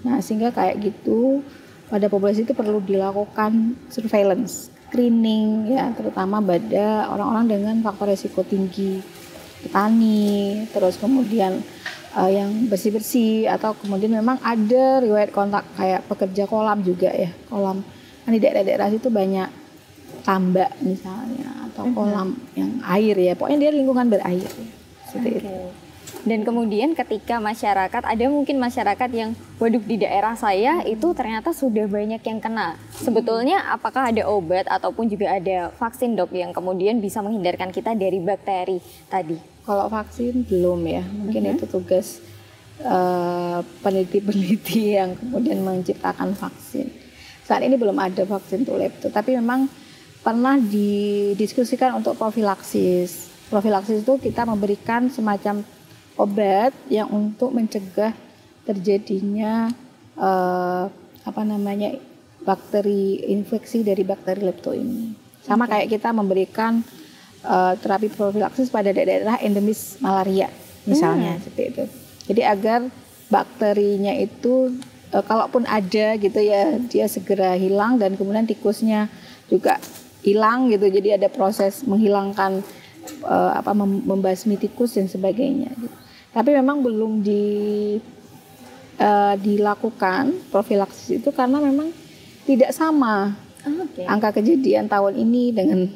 Nah sehingga kayak gitu pada populasi itu perlu dilakukan surveillance. screening ya, terutama pada orang-orang dengan faktor resiko tinggi, petani, terus kemudian yang bersih-bersih, atau kemudian memang ada riwayat kontak kayak pekerja kolam juga ya, kolam kan di daerah-daerah itu banyak tambak misalnya, atau kolam yang air ya, pokoknya dia lingkungan berair ya, seperti itu. Dan kemudian ketika masyarakat, ada mungkin masyarakat yang waduh di daerah saya itu ternyata sudah banyak yang kena. Sebetulnya apakah ada obat ataupun juga ada vaksin dok yang kemudian bisa menghindarkan kita dari bakteri tadi? Kalau vaksin belum ya, mungkin itu tugas peneliti-peneliti yang kemudian menciptakan vaksin. Saat ini belum ada vaksin untuk lepto, tapi memang pernah didiskusikan untuk profilaksis. Profilaksis itu kita memberikan semacam obat yang untuk mencegah terjadinya bakteri, infeksi dari bakteri lepto ini. Sama kayak kita memberikan terapi profilaksis pada daerah endemis malaria misalnya, seperti itu. Jadi agar bakterinya itu kalaupun ada gitu ya, dia segera hilang, dan kemudian tikusnya juga hilang gitu. Jadi ada proses menghilangkan membasmi tikus dan sebagainya gitu. Tapi memang belum dilakukan profilaksis itu karena memang tidak sama angka kejadian tahun ini dengan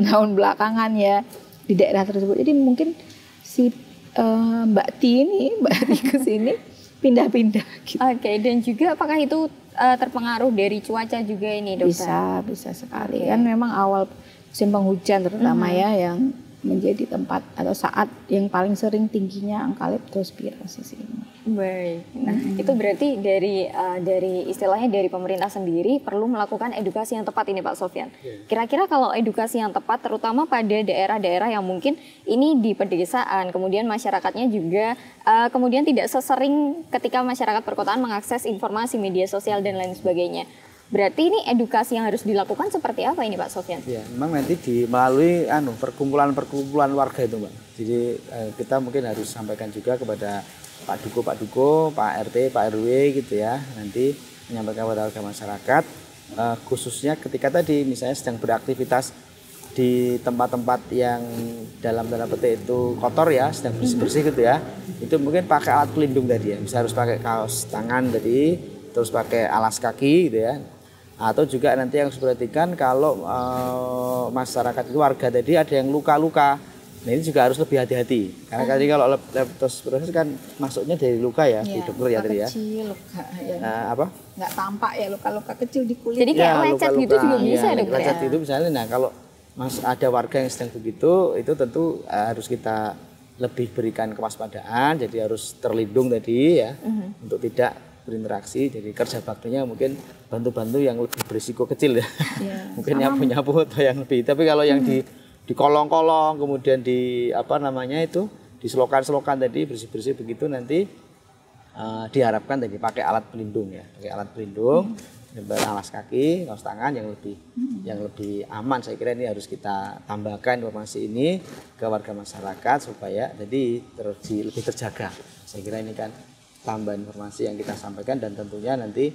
tahun belakangan ya di daerah tersebut. Jadi mungkin si Mbak tikus ini pindah-pindah gitu. Dan juga apakah itu terpengaruh dari cuaca juga ini dokter? Bisa sekali. Kan memang awal musim penghujan terutama ya yang menjadi tempat atau saat yang paling sering tingginya angka leptospirosis ini. Baik. Nah, itu berarti dari istilahnya dari pemerintah sendiri perlu melakukan edukasi yang tepat ini Pak Sofyan. Kira-kira kalau edukasi yang tepat terutama pada daerah-daerah yang mungkin ini di pedesaan, kemudian masyarakatnya juga kemudian tidak sesering ketika masyarakat perkotaan mengakses informasi media sosial dan lain sebagainya. Berarti ini edukasi yang harus dilakukan seperti apa ini Pak Sofyan? Ya, memang nanti melalui perkumpulan warga itu Mbak. Jadi kita mungkin harus sampaikan juga kepada Pak Duko, Pak RT, Pak RW gitu ya. Nanti menyampaikan kepada warga masyarakat khususnya ketika tadi misalnya sedang beraktivitas di tempat-tempat yang dalam tanda petik itu kotor ya, sedang bersih-bersih gitu ya. Itu mungkin pakai alat pelindung tadi ya. Bisa harus pakai kaos tangan tadi, terus pakai alas kaki gitu ya. Atau juga nanti yang harus diperhatikan kalau masyarakat itu warga tadi ada yang luka-luka. Nah ini juga harus lebih hati-hati. Karena tadi kalau leptospirosis kan masuknya dari luka ya, di dokter ya tadi ya. Kecil, luka ya. Apa? Nggak tampak ya, luka-luka kecil di kulit. Jadi kayak lecet gitu juga bisa ya, dokter ya? Lecet itu misalnya, nah kalau ada warga yang sedang begitu, itu tentu harus kita lebih berikan kewaspadaan. Jadi harus terlindung tadi ya, untuk tidak berinteraksi. Jadi kerja baktinya mungkin bantu-bantu yang lebih berisiko kecil ya. Mungkin nyapu-nyapu atau yang lebih. Tapi kalau yang di kolong-kolong, kemudian di di selokan-selokan tadi bersih-bersih begitu nanti diharapkan tadi pakai alat pelindung ya, pakai alat pelindung, alas kaki, kaos tangan yang lebih aman. Saya kira ini harus kita tambahkan informasi ini ke warga masyarakat supaya jadi lebih terjaga. Saya kira ini kan tambahan informasi yang kita sampaikan, dan tentunya nanti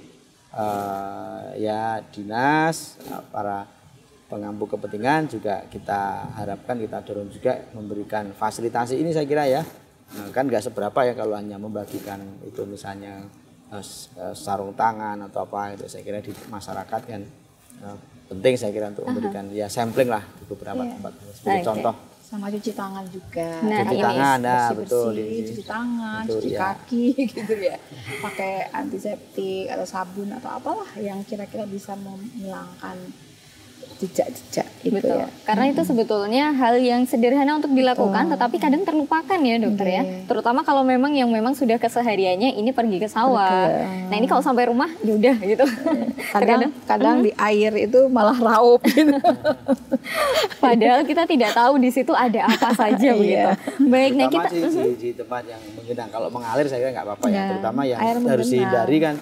ya dinas, para pengampu kepentingan juga kita harapkan, kita dorong juga memberikan fasilitasi ini saya kira ya. Kan nggak seberapa ya kalau hanya membagikan itu misalnya sarung tangan atau apa itu, saya kira di masyarakat kan penting saya kira untuk memberikan ya sampling lah di beberapa tempat sebagai contoh. Sama cuci tangan juga. Cuci tangan, betul. Cuci tangan, cuci kaki gitu ya. Pakai antiseptik atau sabun atau apalah yang kira-kira bisa menghilangkan jejak-jejak itu ya. Karena itu sebetulnya hal yang sederhana untuk dilakukan, tetapi kadang terlupakan ya dokter ya. Terutama kalau memang sudah kesehariannya ini pergi ke sawah. Nah ini kalau sampai rumah ya udah gitu. Kadang di air itu malah raup gitu. Padahal kita tidak tahu di situ ada apa saja begitu. Baik, nah kita di tempat yang menggenang. Kalau mengalir saya kira nggak apa-apa ya. Terutama yang harus dihindari kan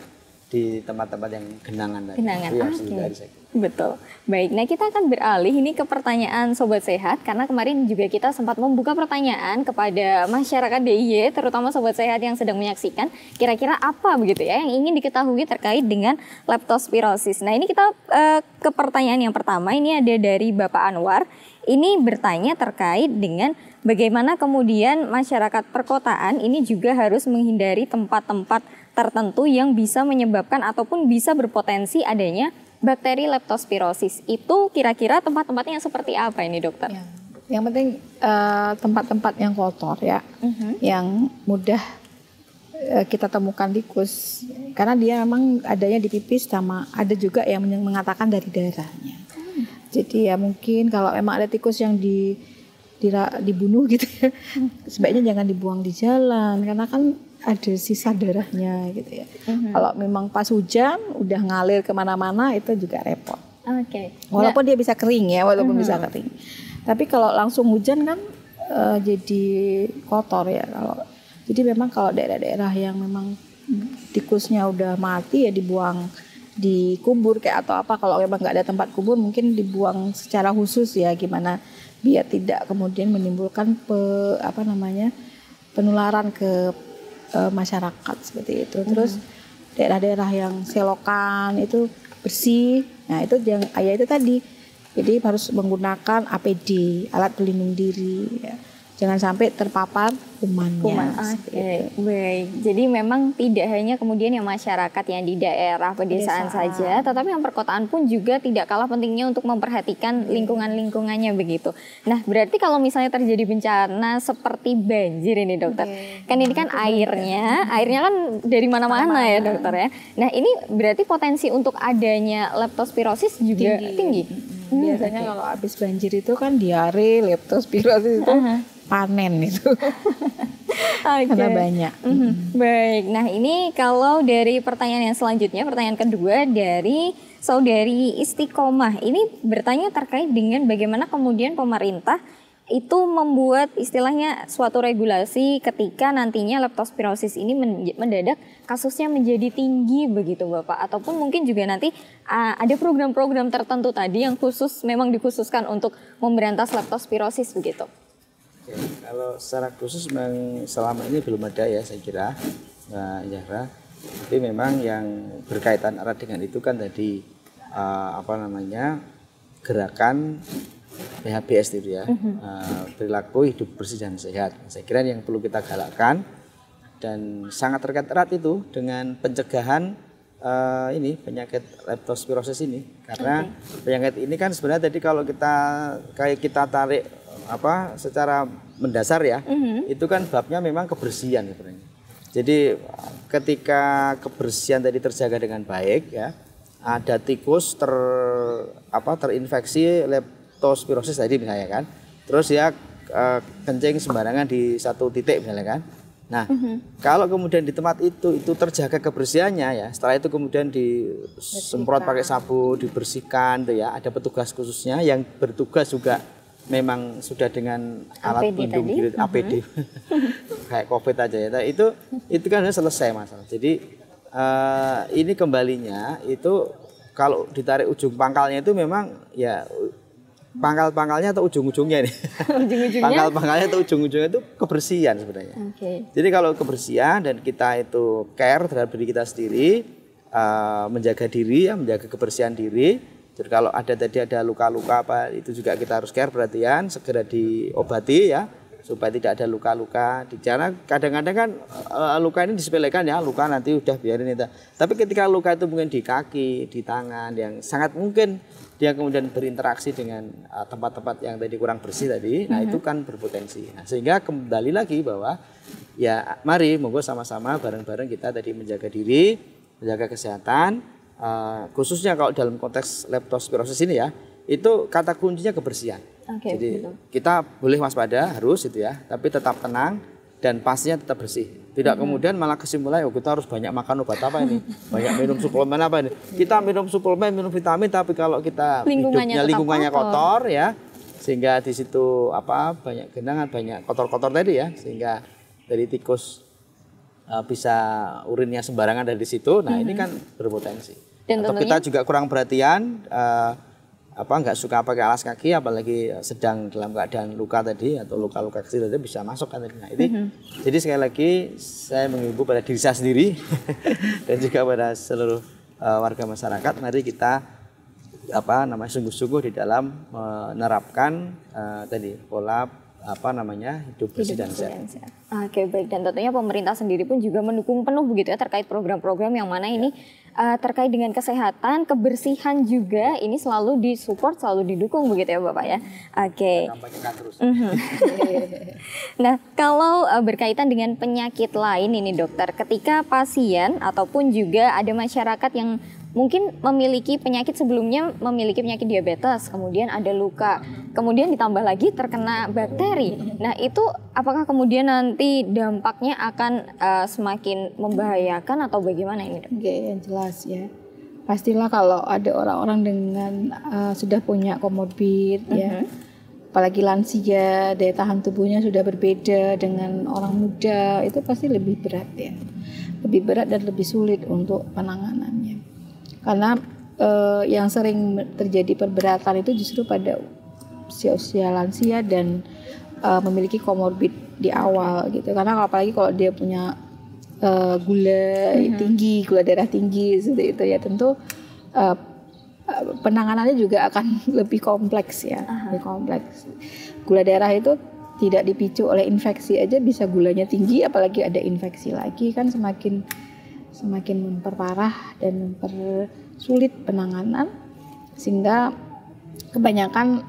di tempat-tempat yang genangan tadi. Genangan, Itu harus oke. dihindari, saya kira. Betul. Baik, nah kita akan beralih ini ke pertanyaan Sobat Sehat, karena kemarin juga kita sempat membuka pertanyaan kepada masyarakat DIY, terutama Sobat Sehat yang sedang menyaksikan, kira-kira apa begitu ya yang ingin diketahui terkait dengan leptospirosis. Nah ini kita ke pertanyaan yang pertama, ini ada dari Bapak Anwar, ini bertanya terkait dengan bagaimana kemudian masyarakat perkotaan ini juga harus menghindari tempat-tempat tertentu yang bisa menyebabkan ataupun bisa berpotensi adanya bakteri leptospirosis. Itu kira-kira tempat-tempatnya seperti apa ini, dokter? Ya. Yang penting tempat-tempat yang kotor ya, yang mudah kita temukan tikus, karena dia memang adanya di pipis, sama ada juga yang mengatakan dari darahnya. Jadi ya mungkin kalau memang ada tikus yang dibunuh gitu ya, sebaiknya jangan dibuang di jalan, karena kan ada sisa darahnya gitu ya. Kalau memang pas hujan udah ngalir kemana-mana itu juga repot. Oke. Walaupun dia bisa kering ya, bisa kering. Tapi kalau langsung hujan kan jadi kotor ya. Jadi memang kalau daerah-daerah yang memang tikusnya udah mati ya dibuang, dikubur kayak atau apa. Kalau memang nggak ada tempat kubur mungkin dibuang secara khusus ya, gimana biar tidak kemudian menimbulkan penularan ke masyarakat seperti itu. Terus daerah-daerah yang selokan itu bersih. Nah itu itu tadi. Jadi harus menggunakan APD, alat pelindung diri. Ya. Jangan sampai terpapar kumannya. Oke, baik. Jadi memang tidak hanya kemudian yang masyarakat yang di daerah pedesaan saja, tetapi yang perkotaan pun juga tidak kalah pentingnya untuk memperhatikan lingkungan-lingkungannya begitu. Nah, berarti kalau misalnya terjadi bencana seperti banjir ini, dokter, kan ini kan airnya kan dari mana-mana ya, dokter ya. Nah, ini berarti potensi untuk adanya leptospirosis juga tinggi. Biasanya kalau habis banjir itu kan diare, leptospirosis itu panen itu. Karena banyak. Baik, nah ini kalau dari pertanyaan yang selanjutnya, pertanyaan kedua dari Saudari Istiqomah. Ini bertanya terkait dengan bagaimana kemudian pemerintah itu membuat istilahnya suatu regulasi ketika nantinya leptospirosis ini mendadak kasusnya menjadi tinggi begitu Bapak, ataupun mungkin juga nanti ada program-program tertentu tadi yang memang dikhususkan untuk memberantas leptospirosis begitu. Oke, kalau secara khusus memang selama ini belum ada ya saya kira, Mbak Zahra. Tapi memang yang berkaitan erat dengan itu kan tadi gerakan PHBS itu ya, perilaku hidup bersih dan sehat. Saya kira yang perlu kita galakkan dan sangat terkait erat itu dengan pencegahan penyakit leptospirosis ini, karena penyakit ini kan sebenarnya tadi kalau kita tarik secara mendasar ya, itu kan babnya memang kebersihan sebenarnya. Jadi ketika kebersihan tadi terjaga dengan baik ya, ada tikus terinfeksi leptospirosis tadi misalnya kan, terus ya kencing sembarangan di satu titik misalnya kan. Nah, kalau kemudian di tempat itu terjaga kebersihannya ya, setelah itu kemudian disemprot pakai sabun, dibersihkan tuh ya, ada petugas khususnya yang bertugas juga memang sudah dengan alat pelindung diri APD kayak COVID aja ya. Nah, itu kan selesai masalah. Jadi ini kembalinya itu kalau ditarik ujung pangkalnya itu memang ya pangkal-pangkalnya atau ujung-ujungnya nih. Pangkal-pangkalnya atau ujung-ujungnya itu kebersihan sebenarnya. Jadi kalau kebersihan dan kita itu care terhadap diri kita sendiri, menjaga diri ya, menjaga kebersihan diri. Jadi kalau ada luka-luka apa itu juga kita harus care, perhatian, segera diobati ya supaya tidak ada luka-luka. Karena kadang-kadang kan luka ini disepelekan ya, luka nanti udah biarin itu. Tapi ketika luka itu mungkin di kaki, di tangan yang sangat mungkin dia kemudian berinteraksi dengan tempat-tempat yang tadi kurang bersih tadi, nah itu kan berpotensi. Nah, sehingga kembali lagi bahwa ya mari monggo sama-sama bareng-bareng kita tadi menjaga diri, menjaga kesehatan. Khususnya kalau dalam konteks leptospirosis ini ya, itu kata kuncinya kebersihan. Jadi kita boleh waspada harus itu ya, tapi tetap tenang dan pastinya tetap bersih. Tidak kemudian malah kesimpulan kita harus banyak makan obat apa ini, banyak minum suplemen apa ini. Kita minum suplemen, minum vitamin, tapi kalau kita lingkungannya kotor ya, sehingga di situ banyak genangan, banyak kotor-kotor tadi ya, sehingga dari tikus bisa urinnya sembarangan dari situ. Nah, ini kan berpotensi. Dan atau kita juga kurang perhatian, nggak suka pakai alas kaki, apalagi sedang dalam keadaan luka tadi atau luka-luka kecil tadi bisa masuk kan tadi. Nah, ini jadi sekali lagi saya mengimbau pada diri saya sendiri dan juga pada seluruh warga masyarakat, mari kita sungguh-sungguh di dalam menerapkan tadi pola hidup bersih dan sehat. Oke, baik. Dan tentunya pemerintah sendiri pun juga mendukung penuh begitu ya terkait program-program yang mana ini terkait dengan kesehatan, kebersihan juga ini selalu disupport, selalu didukung begitu ya Bapak ya. Oke. Nah, kalau berkaitan dengan penyakit lain ini dokter, ketika pasien ataupun juga ada masyarakat yang mungkin memiliki penyakit sebelumnya, memiliki penyakit diabetes, kemudian ada luka, kemudian ditambah lagi terkena bakteri. Nah, itu apakah kemudian nanti dampaknya akan semakin membahayakan atau bagaimana ini, Dok? Oke, yang jelas ya. Pastilah kalau ada orang-orang dengan sudah punya komorbid ya, apalagi lansia, daya tahan tubuhnya sudah berbeda dengan orang muda, itu pasti lebih berat ya. Lebih berat dan lebih sulit untuk penanganannya. Karena yang sering terjadi perberatan itu justru pada usia lansia dan memiliki komorbid di awal gitu. Karena apalagi kalau dia punya gula tinggi, gula darah tinggi seperti itu ya, tentu penanganannya juga akan lebih kompleks ya, lebih kompleks. Gula darah itu tidak dipicu oleh infeksi aja bisa gulanya tinggi, apalagi ada infeksi lagi kan semakin memperparah dan mempersulit penanganan, sehingga kebanyakan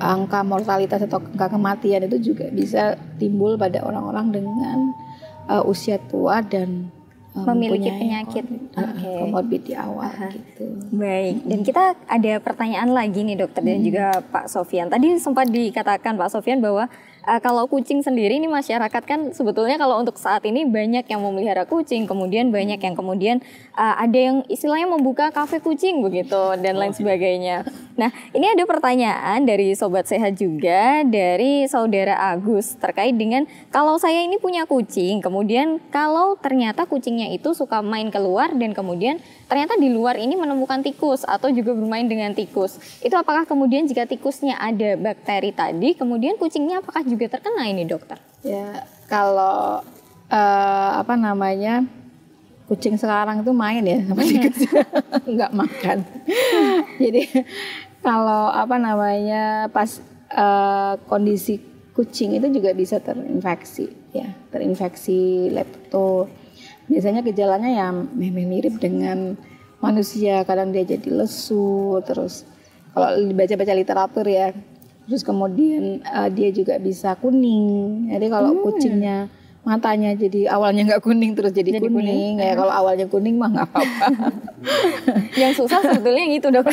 angka mortalitas atau angka kematian itu juga bisa timbul pada orang-orang dengan usia tua dan memiliki penyakit komorbid di awal gitu. Baik, dan kita ada pertanyaan lagi nih dokter dan juga Pak Sofyan. Tadi sempat dikatakan Pak Sofyan bahwa kalau kucing sendiri ini masyarakat kan sebetulnya kalau untuk saat ini banyak yang memelihara kucing, kemudian banyak yang kemudian ada yang istilahnya membuka kafe kucing begitu dan lain sebagainya. Nah, ini ada pertanyaan dari Sobat Sehat juga dari Saudara Agus terkait dengan kalau saya ini punya kucing, kemudian kalau ternyata kucingnya itu suka main keluar dan kemudian ternyata di luar ini menemukan tikus atau juga bermain dengan tikus. Itu apakah kemudian jika tikusnya ada bakteri tadi, kemudian kucingnya apakah juga terkena ini dokter? Ya, kalau kucing sekarang itu main ya sama tikus, nggak makan. Jadi kalau pas kondisi kucing itu juga bisa terinfeksi ya, terinfeksi lepto. Biasanya gejalanya ya mirip dengan manusia, kadang dia jadi lesu, terus kalau dibaca-baca literatur ya, terus kemudian dia juga bisa kuning. Jadi kalau kucingnya matanya jadi awalnya nggak kuning terus jadi kuning. Ya kalau awalnya kuning mah nggak apa-apa. Yang susah sebetulnya yang itu dok.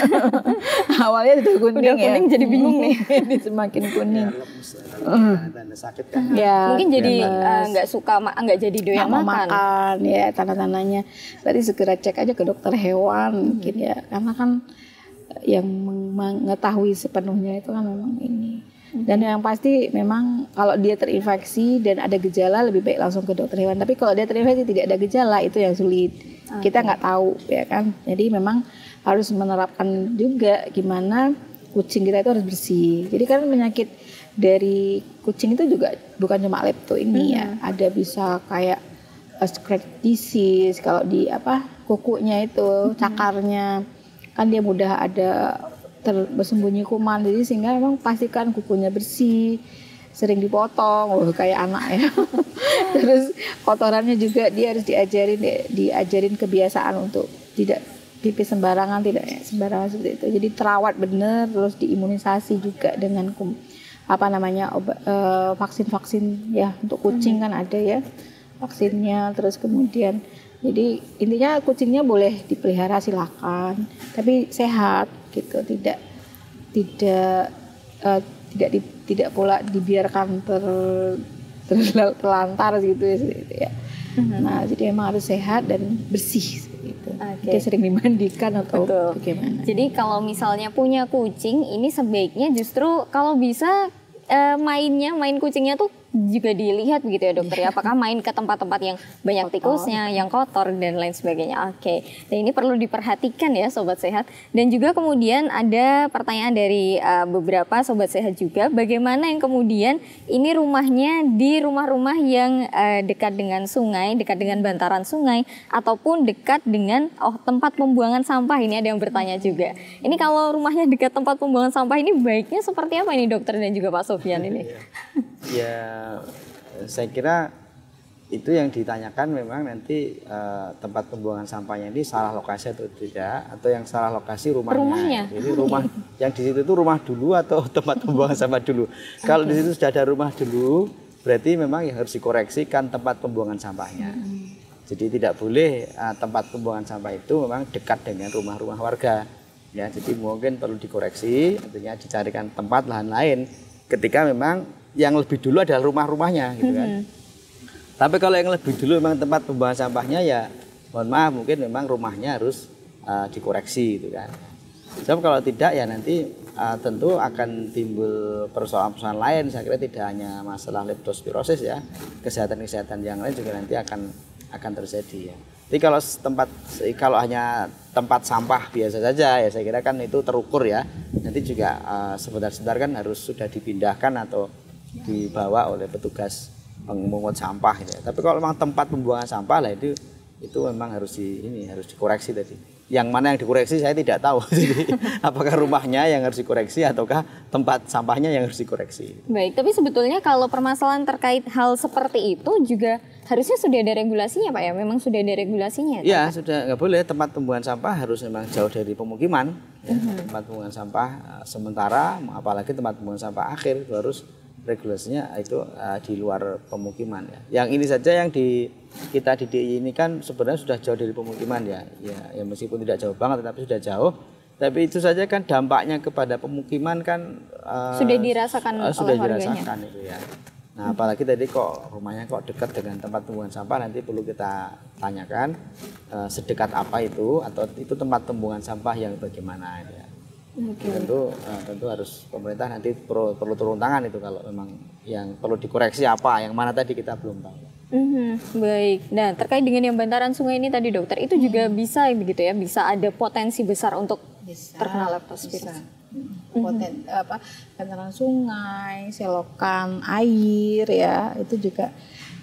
Awalnya itu kuning, udah kuning jadi bingung nih. Jadi semakin kuning. Tanda sakit kan. Ya, mungkin jadi nggak jadi doyan makan ya tanda-tandanya. Berarti segera cek aja ke dokter hewan mungkin ya, karena kan yang mengetahui sepenuhnya itu kan memang ini. Dan yang pasti memang kalau dia terinfeksi dan ada gejala lebih baik langsung ke dokter hewan. Tapi kalau dia terinfeksi tidak ada gejala itu yang sulit. Kita nggak tahu ya kan. Jadi memang harus menerapkan juga gimana kucing kita itu harus bersih. Jadi kan penyakit dari kucing itu juga bukan cuma lepto ini ya. Ada bisa kayak scratch disease kalau di kukunya itu cakarnya kan dia mudah ada bersembunyi kuman, jadi sehingga memang pastikan kukunya bersih, sering dipotong, kayak anak ya. Terus kotorannya juga dia harus diajarin kebiasaan untuk tidak pipis sembarangan, tidak sembarangan seperti itu. Jadi terawat benar, terus diimunisasi juga dengan vaksin-vaksin ya untuk kucing kan ada ya vaksinnya. Terus kemudian jadi intinya kucingnya boleh dipelihara silakan, tapi sehat gitu, tidak pula dibiarkan terlantar gitu ya. Nah, jadi emang harus sehat dan bersih gitu. Dia sering dimandikan atau bagaimana. Jadi kalau misalnya punya kucing ini sebaiknya justru kalau bisa main kucingnya tuh juga dilihat begitu ya dokter ya, apakah main ke tempat-tempat yang banyak tikusnya, yang kotor dan lain sebagainya. Oke, dan ini perlu diperhatikan ya Sobat Sehat. Dan juga kemudian ada pertanyaan dari beberapa Sobat Sehat juga, bagaimana yang kemudian ini rumahnya di rumah-rumah yang dekat dengan sungai, dekat dengan bantaran sungai, ataupun dekat dengan tempat pembuangan sampah. Ini ada yang bertanya juga. Ini kalau rumahnya dekat tempat pembuangan sampah ini baiknya seperti apa ini dokter dan juga Pak Sofyan ini? Ya, saya kira itu yang ditanyakan memang nanti tempat pembuangan sampahnya ini salah lokasi atau tidak, atau yang salah lokasi rumahnya. Jadi rumah yang di situ itu rumah dulu atau tempat pembuangan sampah dulu. Kalau di situ sudah ada rumah dulu, berarti memang yang harus dikoreksikan tempat pembuangan sampahnya. Jadi tidak boleh tempat pembuangan sampah itu memang dekat dengan rumah-rumah warga. Ya, jadi mungkin perlu dikoreksi, artinya dicarikan tempat lahan lain ketika memang yang lebih dulu adalah rumah-rumahnya gitu kan. Tapi kalau yang lebih dulu memang tempat pembuangan sampahnya, ya mohon maaf mungkin memang rumahnya harus dikoreksi gitu kan. Sebab kalau tidak ya nanti tentu akan timbul persoalan-persoalan lain. Saya kira tidak hanya masalah leptospirosis ya, kesehatan-kesehatan yang lain juga nanti akan terjadi ya. Jadi kalau hanya tempat sampah biasa saja ya saya kira kan itu terukur ya. Nanti juga sebentar-sebentar kan harus sudah dipindahkan atau dibawa oleh petugas pemungut sampah gitu ya. Tapi kalau memang tempat pembuangan sampah lah itu memang harus dikoreksi tadi. Yang mana yang dikoreksi saya tidak tahu. Jadi apakah rumahnya yang harus dikoreksi ataukah tempat sampahnya yang harus dikoreksi. Baik, tapi sebetulnya kalau permasalahan terkait hal seperti itu juga harusnya sudah ada regulasinya Pak ya? Memang sudah ada regulasinya? Ya, sudah nggak boleh tempat pembuangan sampah harus memang jauh dari pemukiman. Ya. Tempat pembuangan sampah sementara, apalagi tempat pembuangan sampah akhir itu harus regulasinya itu di luar pemukiman ya. Yang ini saja yang kita di DI ini kan sebenarnya sudah jauh dari pemukiman ya. Ya meskipun tidak jauh banget tetapi sudah jauh. Tapi itu saja kan dampaknya kepada pemukiman kan sudah dirasakan oleh warganya. Itu ya. Nah, apalagi tadi kok rumahnya kok dekat dengan tempat pembuangan sampah, nanti perlu kita tanyakan sedekat apa itu atau itu tempat pembuangan sampah yang bagaimana ya. Tentu harus pemerintah nanti perlu turun tangan itu kalau memang yang perlu dikoreksi apa, yang mana tadi kita belum tahu. Baik. Nah, terkait dengan yang bantaran sungai ini tadi dokter, itu juga bisa begitu ya, bisa ada potensi besar untuk terkena leptospirosis. Bantaran sungai, selokan air ya, itu juga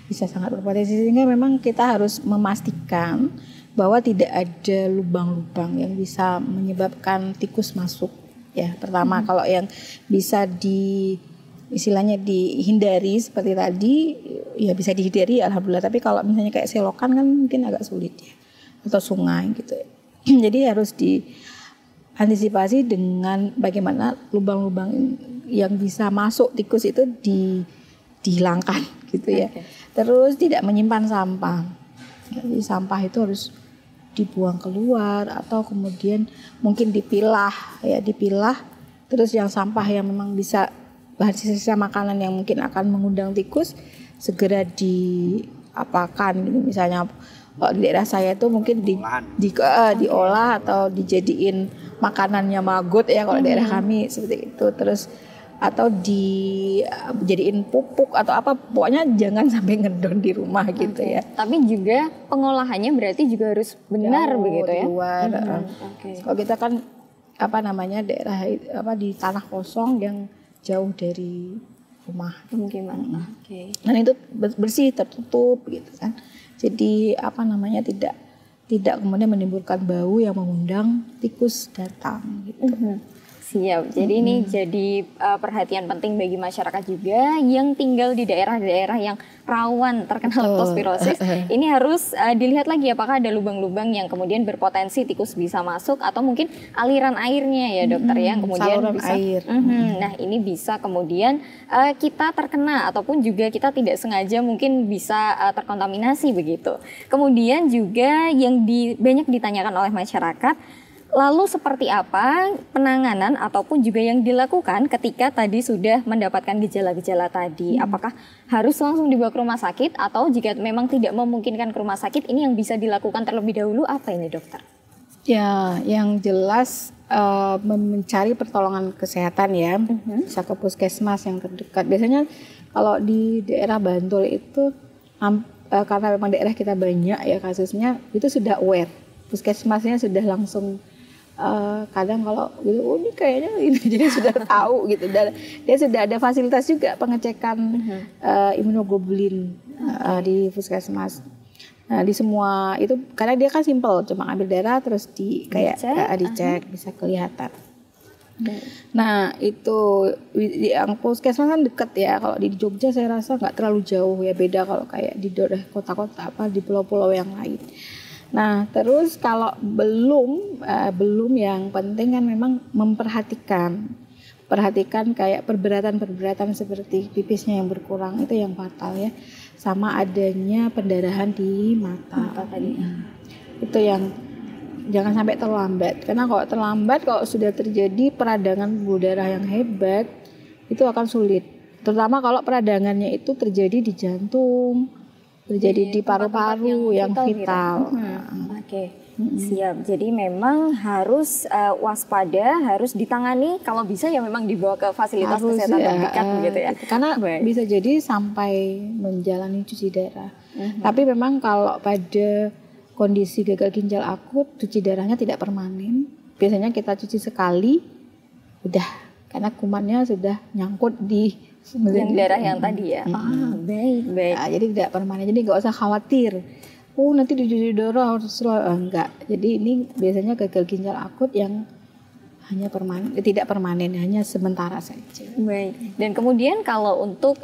bisa sangat berpotensi, sehingga memang kita harus memastikan bahwa tidak ada lubang-lubang yang bisa menyebabkan tikus masuk ya. Pertama kalau yang bisa istilahnya dihindari seperti tadi ya bisa dihindari alhamdulillah, tapi kalau misalnya kayak selokan kan mungkin agak sulit ya, atau sungai gitu ya. Jadi harus diantisipasi dengan bagaimana lubang-lubang yang bisa masuk tikus itu dihilangkan gitu ya. Terus tidak menyimpan sampah. Jadi sampah itu harus dibuang keluar atau kemudian mungkin dipilah. Terus yang sampah yang memang bisa bahan sisa makanan yang mungkin akan mengundang tikus segera diapakan gitu. Misalnya kalau di daerah saya itu mungkin diolah atau dijadiin makanannya maggot ya kalau daerah kami seperti itu. Terus atau dijadiin pupuk atau apa, pokoknya jangan sampai ngedon di rumah gitu ya. Tapi juga pengolahannya berarti juga harus benar begitu ya. Di luar. Kalau kita kan daerah di tanah kosong yang jauh dari rumah pemukiman. Dan itu bersih, tertutup gitu kan. Jadi tidak kemudian menimbulkan bau yang mengundang tikus datang gitu. Siap. Jadi ini jadi perhatian penting bagi masyarakat juga yang tinggal di daerah-daerah yang rawan terkena leptospirosis. Ini harus dilihat lagi apakah ada lubang-lubang yang kemudian berpotensi tikus bisa masuk atau mungkin aliran airnya ya dokter yang kemudian saluran bisa air. Nah, ini bisa kemudian kita terkena ataupun juga kita tidak sengaja mungkin bisa terkontaminasi begitu. Kemudian juga yang banyak ditanyakan oleh masyarakat, lalu seperti apa penanganan ataupun juga yang dilakukan ketika tadi sudah mendapatkan gejala-gejala tadi? Apakah harus langsung dibawa ke rumah sakit atau jika memang tidak memungkinkan ke rumah sakit, ini yang bisa dilakukan terlebih dahulu apa ini dokter? Ya, yang jelas mencari pertolongan kesehatan ya, bisa ke puskesmas yang terdekat. Biasanya kalau di daerah Bantul itu karena memang daerah kita banyak ya kasusnya, itu sudah aware, puskesmasnya sudah langsung kadang kalau gitu, oh ini kayaknya ini, jadi sudah tahu gitu, dan dia sudah ada fasilitas juga pengecekan imunoglobulin di puskesmas. Nah, di semua itu karena dia kan simpel, cuma ambil darah terus dicek bisa kelihatan. Nah, itu yang puskesmas kan deket ya. Kalau di Jogja saya rasa nggak terlalu jauh ya, beda kalau kayak di daerah kota-kota di pulau-pulau yang lain. Nah, terus kalau belum yang penting kan memang memperhatikan kayak perberatan seperti pipisnya yang berkurang, itu yang fatal ya, sama adanya pendarahan di mata tadi. Itu yang jangan sampai terlambat, karena kalau sudah terjadi peradangan pembuluh darah yang hebat itu akan sulit, terutama kalau peradangannya itu terjadi di jantung, terjadi di paru-paru yang vital. Oke. Siap, jadi memang harus waspada, harus ditangani, kalau bisa ya memang dibawa ke fasilitas kesehatan terdekat begitu ya. Karena bisa jadi sampai menjalani cuci darah. Tapi memang kalau pada kondisi gagal ginjal akut, cuci darahnya tidak permanen. Biasanya kita cuci sekali, udah, karena kumannya sudah nyangkut di darah yang tadi ya. Baik. Nah, jadi tidak permanen, jadi nggak usah khawatir. Oh nanti dicuci darah harus enggak. Jadi ini biasanya gagal ginjal akut yang hanya tidak permanen, hanya sementara saja. Baik. Dan kemudian kalau untuk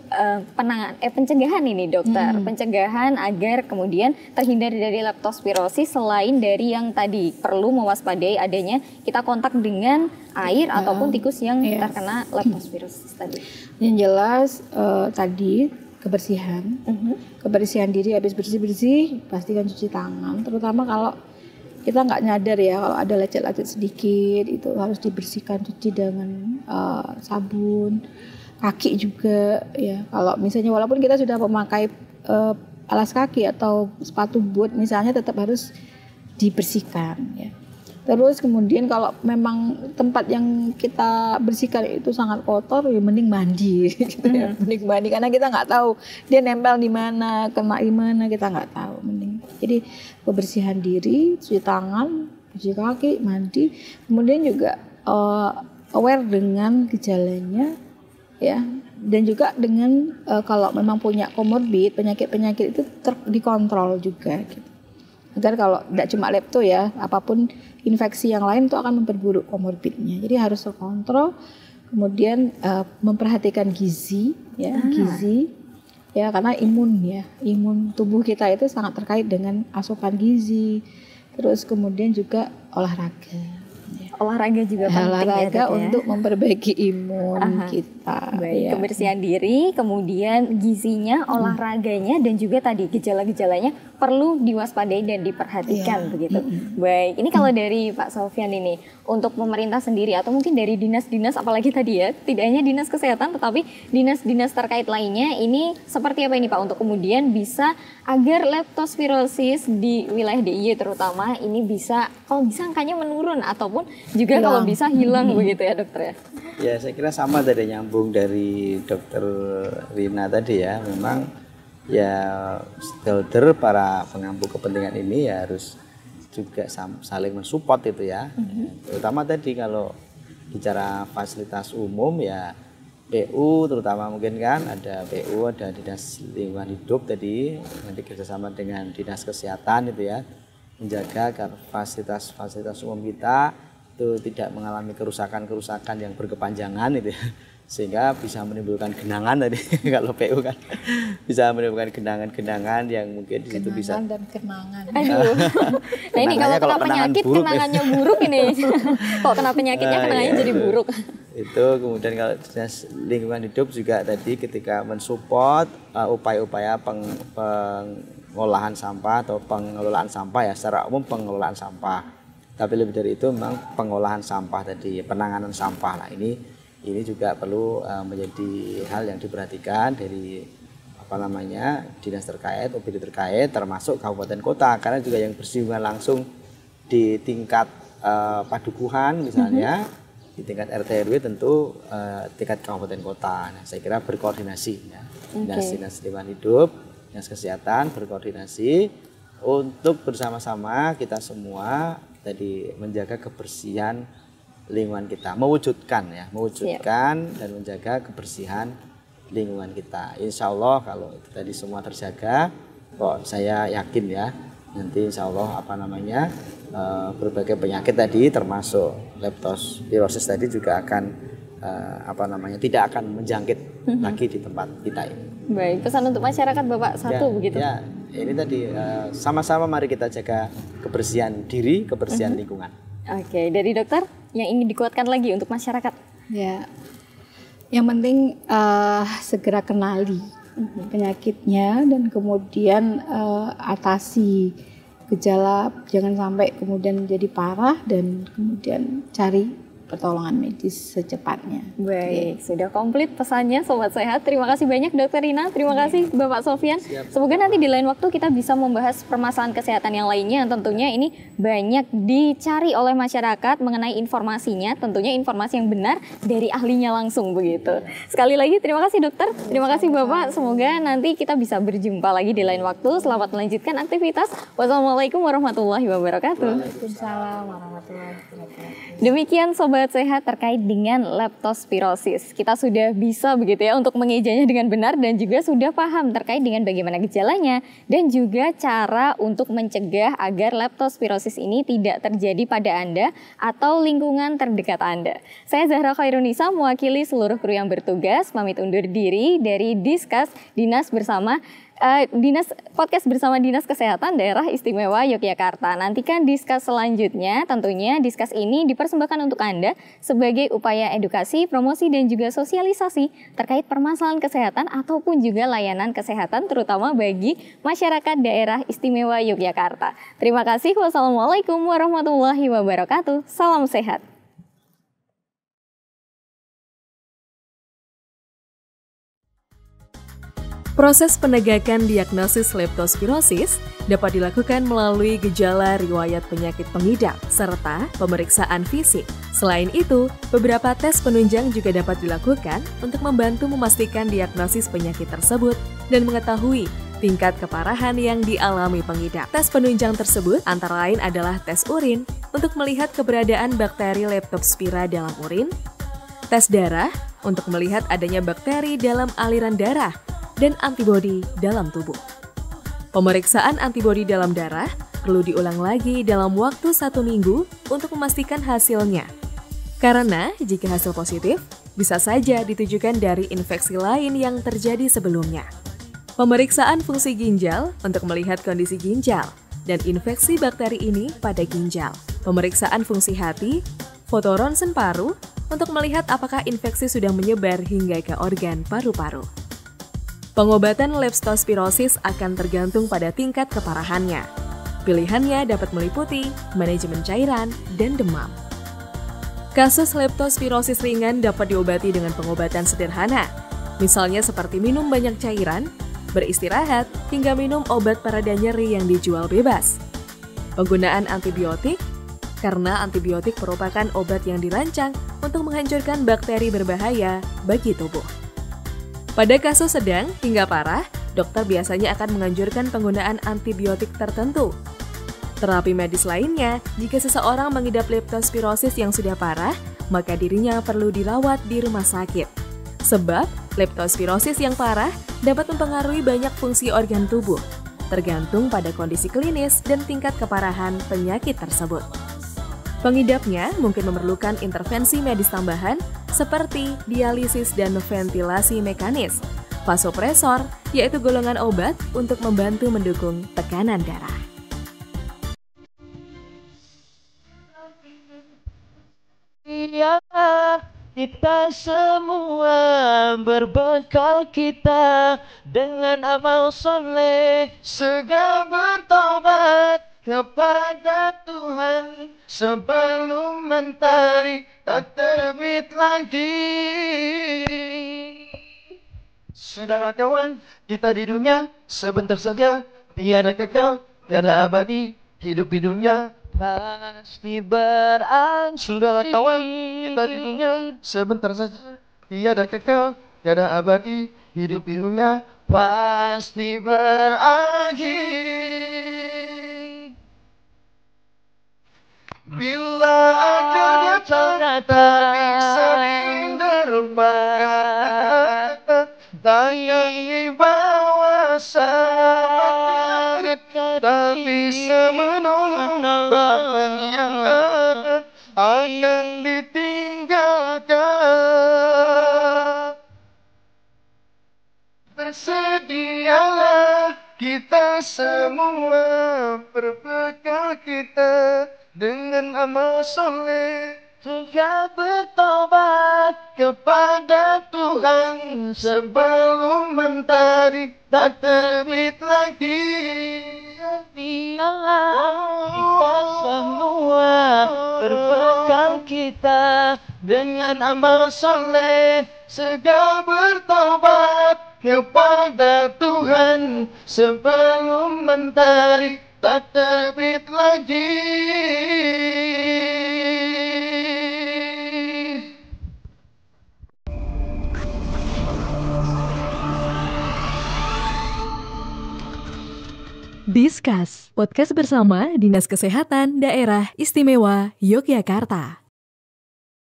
pencegahan ini dokter, pencegahan agar kemudian terhindar dari leptospirosis, selain dari yang tadi perlu mewaspadai adanya kita kontak dengan air ataupun tikus yang terkena leptospirosis tadi. Yang jelas tadi kebersihan diri, habis bersih pastikan cuci tangan, terutama kalau kita nggak nyadar ya, kalau ada lecet-lecet sedikit itu harus dibersihkan, cuci dengan sabun. Kaki juga ya, kalau misalnya walaupun kita sudah memakai alas kaki atau sepatu boot misalnya, tetap harus dibersihkan ya. Terus kemudian kalau memang tempat yang kita bersihkan itu sangat kotor, ya mending mandi gitu ya. Mending mandi, karena kita nggak tahu dia nempel di mana, kena di mana, kita nggak tahu. Mending jadi kebersihan diri, cuci tangan, cuci kaki, mandi, kemudian juga aware dengan gejalanya ya, dan juga dengan kalau memang punya komorbid, penyakit itu dikontrol juga gitu. Agar kalau tidak cuma lepto ya, apapun infeksi yang lain itu akan memperburuk komorbidnya. Jadi harus terkontrol. Kemudian memperhatikan gizi ya, karena imun tubuh kita itu sangat terkait dengan asupan gizi. Terus kemudian juga olahraga. Olahraga juga penting olahraga ya, untuk memperbaiki imun kita. Baik, kebersihan diri, kemudian gizinya, olahraganya, dan juga tadi gejala-gejalanya perlu diwaspadai dan diperhatikan begitu. Baik, ini kalau dari Pak Sofyan ini, untuk pemerintah sendiri atau mungkin dari dinas-dinas, apalagi tadi ya, tidak hanya dinas kesehatan tetapi dinas-dinas terkait lainnya, ini seperti apa ini Pak untuk kemudian bisa agar leptospirosis di wilayah DIY terutama ini bisa, kalau bisa angkanya menurun ataupun juga hilang. Kalau bisa hilang begitu ya dokter ya. Ya saya kira sama tadi, nyambung dari dokter Rina tadi ya, memang ya stakeholder para pengampu kepentingan ini ya harus juga saling mensupport itu ya. Terutama tadi kalau bicara fasilitas umum ya PU terutama mungkin kan ada PU, ada Dinas Lingkungan Hidup tadi, nanti kerjasama dengan Dinas Kesehatan itu ya, menjaga agar fasilitas umum kita itu tidak mengalami kerusakan yang berkepanjangan itu ya, sehingga bisa menimbulkan genangan tadi. Kalau PU kan bisa menimbulkan genangan yang mungkin di situ bisa dan kenangan. Aduh. Nah ini kalau kena penyakit buruk, kenangannya buruk ini. Kok kena penyakitnya kenangannya jadi buruk. Itu kemudian kalau Dinas Lingkungan Hidup juga tadi ketika mensupport upaya-upaya pengolahan sampah atau pengelolaan sampah ya, secara umum pengelolaan sampah. Tapi lebih dari itu memang pengolahan sampah tadi, penanganan sampah. Nah ini juga perlu menjadi hal yang diperhatikan dari dinas terkait, OPD terkait, termasuk kabupaten kota, karena juga yang bersinggungan langsung di tingkat padukuhan misalnya, di tingkat RT RW tentu tingkat kabupaten kota. Nah, saya kira berkoordinasi ya. Dinas lingkungan hidup, dinas kesehatan berkoordinasi untuk bersama-sama kita semua tadi menjaga kebersihan lingkungan kita, mewujudkan dan menjaga kebersihan lingkungan kita. Insya Allah kalau itu tadi semua terjaga, kok saya yakin ya nanti insya Allah berbagai penyakit tadi termasuk leptospirosis tadi juga akan tidak akan menjangkit lagi di tempat kita ini. Baik, pesan untuk masyarakat Bapak satu begitu. Ya, ini tadi sama-sama mari kita jaga kebersihan diri, kebersihan lingkungan. Oke, dari dokter yang ingin dikuatkan lagi untuk masyarakat? Ya, yang penting segera kenali penyakitnya dan kemudian atasi gejala, jangan sampai kemudian jadi parah dan kemudian cari pertolongan medis secepatnya. Baik, sudah komplit pesannya Sobat Sehat. Terima kasih banyak Dokter Rina, terima kasih Bapak Sofyan. Semoga nanti di lain waktu kita bisa membahas permasalahan kesehatan yang lainnya. Tentunya ini banyak dicari oleh masyarakat mengenai informasinya, tentunya informasi yang benar dari ahlinya langsung begitu. Sekali lagi terima kasih Dokter, terima kasih Bapak. Semoga nanti kita bisa berjumpa lagi di lain waktu. Selamat melanjutkan aktivitas. Wassalamualaikum warahmatullahi wabarakatuh. Waalaikumsalam warahmatullahi wabarakatuh. Demikian Sobat Sehat terkait dengan leptospirosis. Kita sudah bisa begitu ya untuk mengejanya dengan benar dan juga sudah paham terkait dengan bagaimana gejalanya dan juga cara untuk mencegah agar leptospirosis ini tidak terjadi pada Anda atau lingkungan terdekat Anda. Saya Zahra Khairunisa mewakili seluruh kru yang bertugas pamit undur diri dari Discuss Podcast bersama Dinas Kesehatan Daerah Istimewa Yogyakarta. Nantikan Discuss selanjutnya, tentunya Discuss ini dipersembahkan untuk Anda sebagai upaya edukasi, promosi dan juga sosialisasi terkait permasalahan kesehatan ataupun juga layanan kesehatan terutama bagi masyarakat Daerah Istimewa Yogyakarta. Terima kasih. Wassalamualaikum warahmatullahi wabarakatuh. Salam sehat. Proses penegakan diagnosis leptospirosis dapat dilakukan melalui gejala riwayat penyakit pengidap serta pemeriksaan fisik. Selain itu, beberapa tes penunjang juga dapat dilakukan untuk membantu memastikan diagnosis penyakit tersebut dan mengetahui tingkat keparahan yang dialami pengidap. Tes penunjang tersebut antara lain adalah tes urin untuk melihat keberadaan bakteri Leptospira dalam urin, tes darah untuk melihat adanya bakteri dalam aliran darah, dan antibodi dalam tubuh. Pemeriksaan antibodi dalam darah perlu diulang lagi dalam waktu 1 minggu untuk memastikan hasilnya. Karena jika hasil positif, bisa saja ditujukan dari infeksi lain yang terjadi sebelumnya. Pemeriksaan fungsi ginjal untuk melihat kondisi ginjal dan infeksi bakteri ini pada ginjal. Pemeriksaan fungsi hati, foto ronsen paru untuk melihat apakah infeksi sudah menyebar hingga ke organ paru-paru. Pengobatan leptospirosis akan tergantung pada tingkat keparahannya. Pilihannya dapat meliputi manajemen cairan dan demam. Kasus leptospirosis ringan dapat diobati dengan pengobatan sederhana, misalnya seperti minum banyak cairan, beristirahat, hingga minum obat pereda nyeri yang dijual bebas. Penggunaan antibiotik, karena antibiotik merupakan obat yang dirancang untuk menghancurkan bakteri berbahaya bagi tubuh. Pada kasus sedang hingga parah, dokter biasanya akan menganjurkan penggunaan antibiotik tertentu. Terapi medis lainnya, jika seseorang mengidap leptospirosis yang sudah parah, maka dirinya perlu dirawat di rumah sakit. Sebab, leptospirosis yang parah dapat mempengaruhi banyak fungsi organ tubuh, tergantung pada kondisi klinis dan tingkat keparahan penyakit tersebut. Pengidapnya mungkin memerlukan intervensi medis tambahan seperti dialisis dan ventilasi mekanis, vasopresor, yaitu golongan obat untuk membantu mendukung tekanan darah. Biarlah kita semua berbekal kita dengan amal soleh, segera bertobat kepada Tuhan sebelum mentari tak terbit lagi. Saudara kawan, kita di dunia sebentar saja, tiada kekal, tiada abadi. Hidup di dunia pasti berakhir. Sudahlah kawan, kita di dunia sebentar saja. Tiada kekal, tiada abadi. Hidup di dunia Pasti berakhir. bila akhirnya ternyata bisa dilupakan. Tak ingin bawa sakit, tak bisa menolong bahagia akan ditinggalkan. Bersedialah kita semua, berbekal kita dengan amal soleh. Juga bertobat kepada Tuhan Sebelum mentari tak terbit lagi. Biarlah kita semua berbekal kita dengan amal soleh. Segera bertobat kepada Tuhan sebelum mentari tak terbit lagi. Discuss, podcast bersama Dinas Kesehatan Daerah Istimewa Yogyakarta.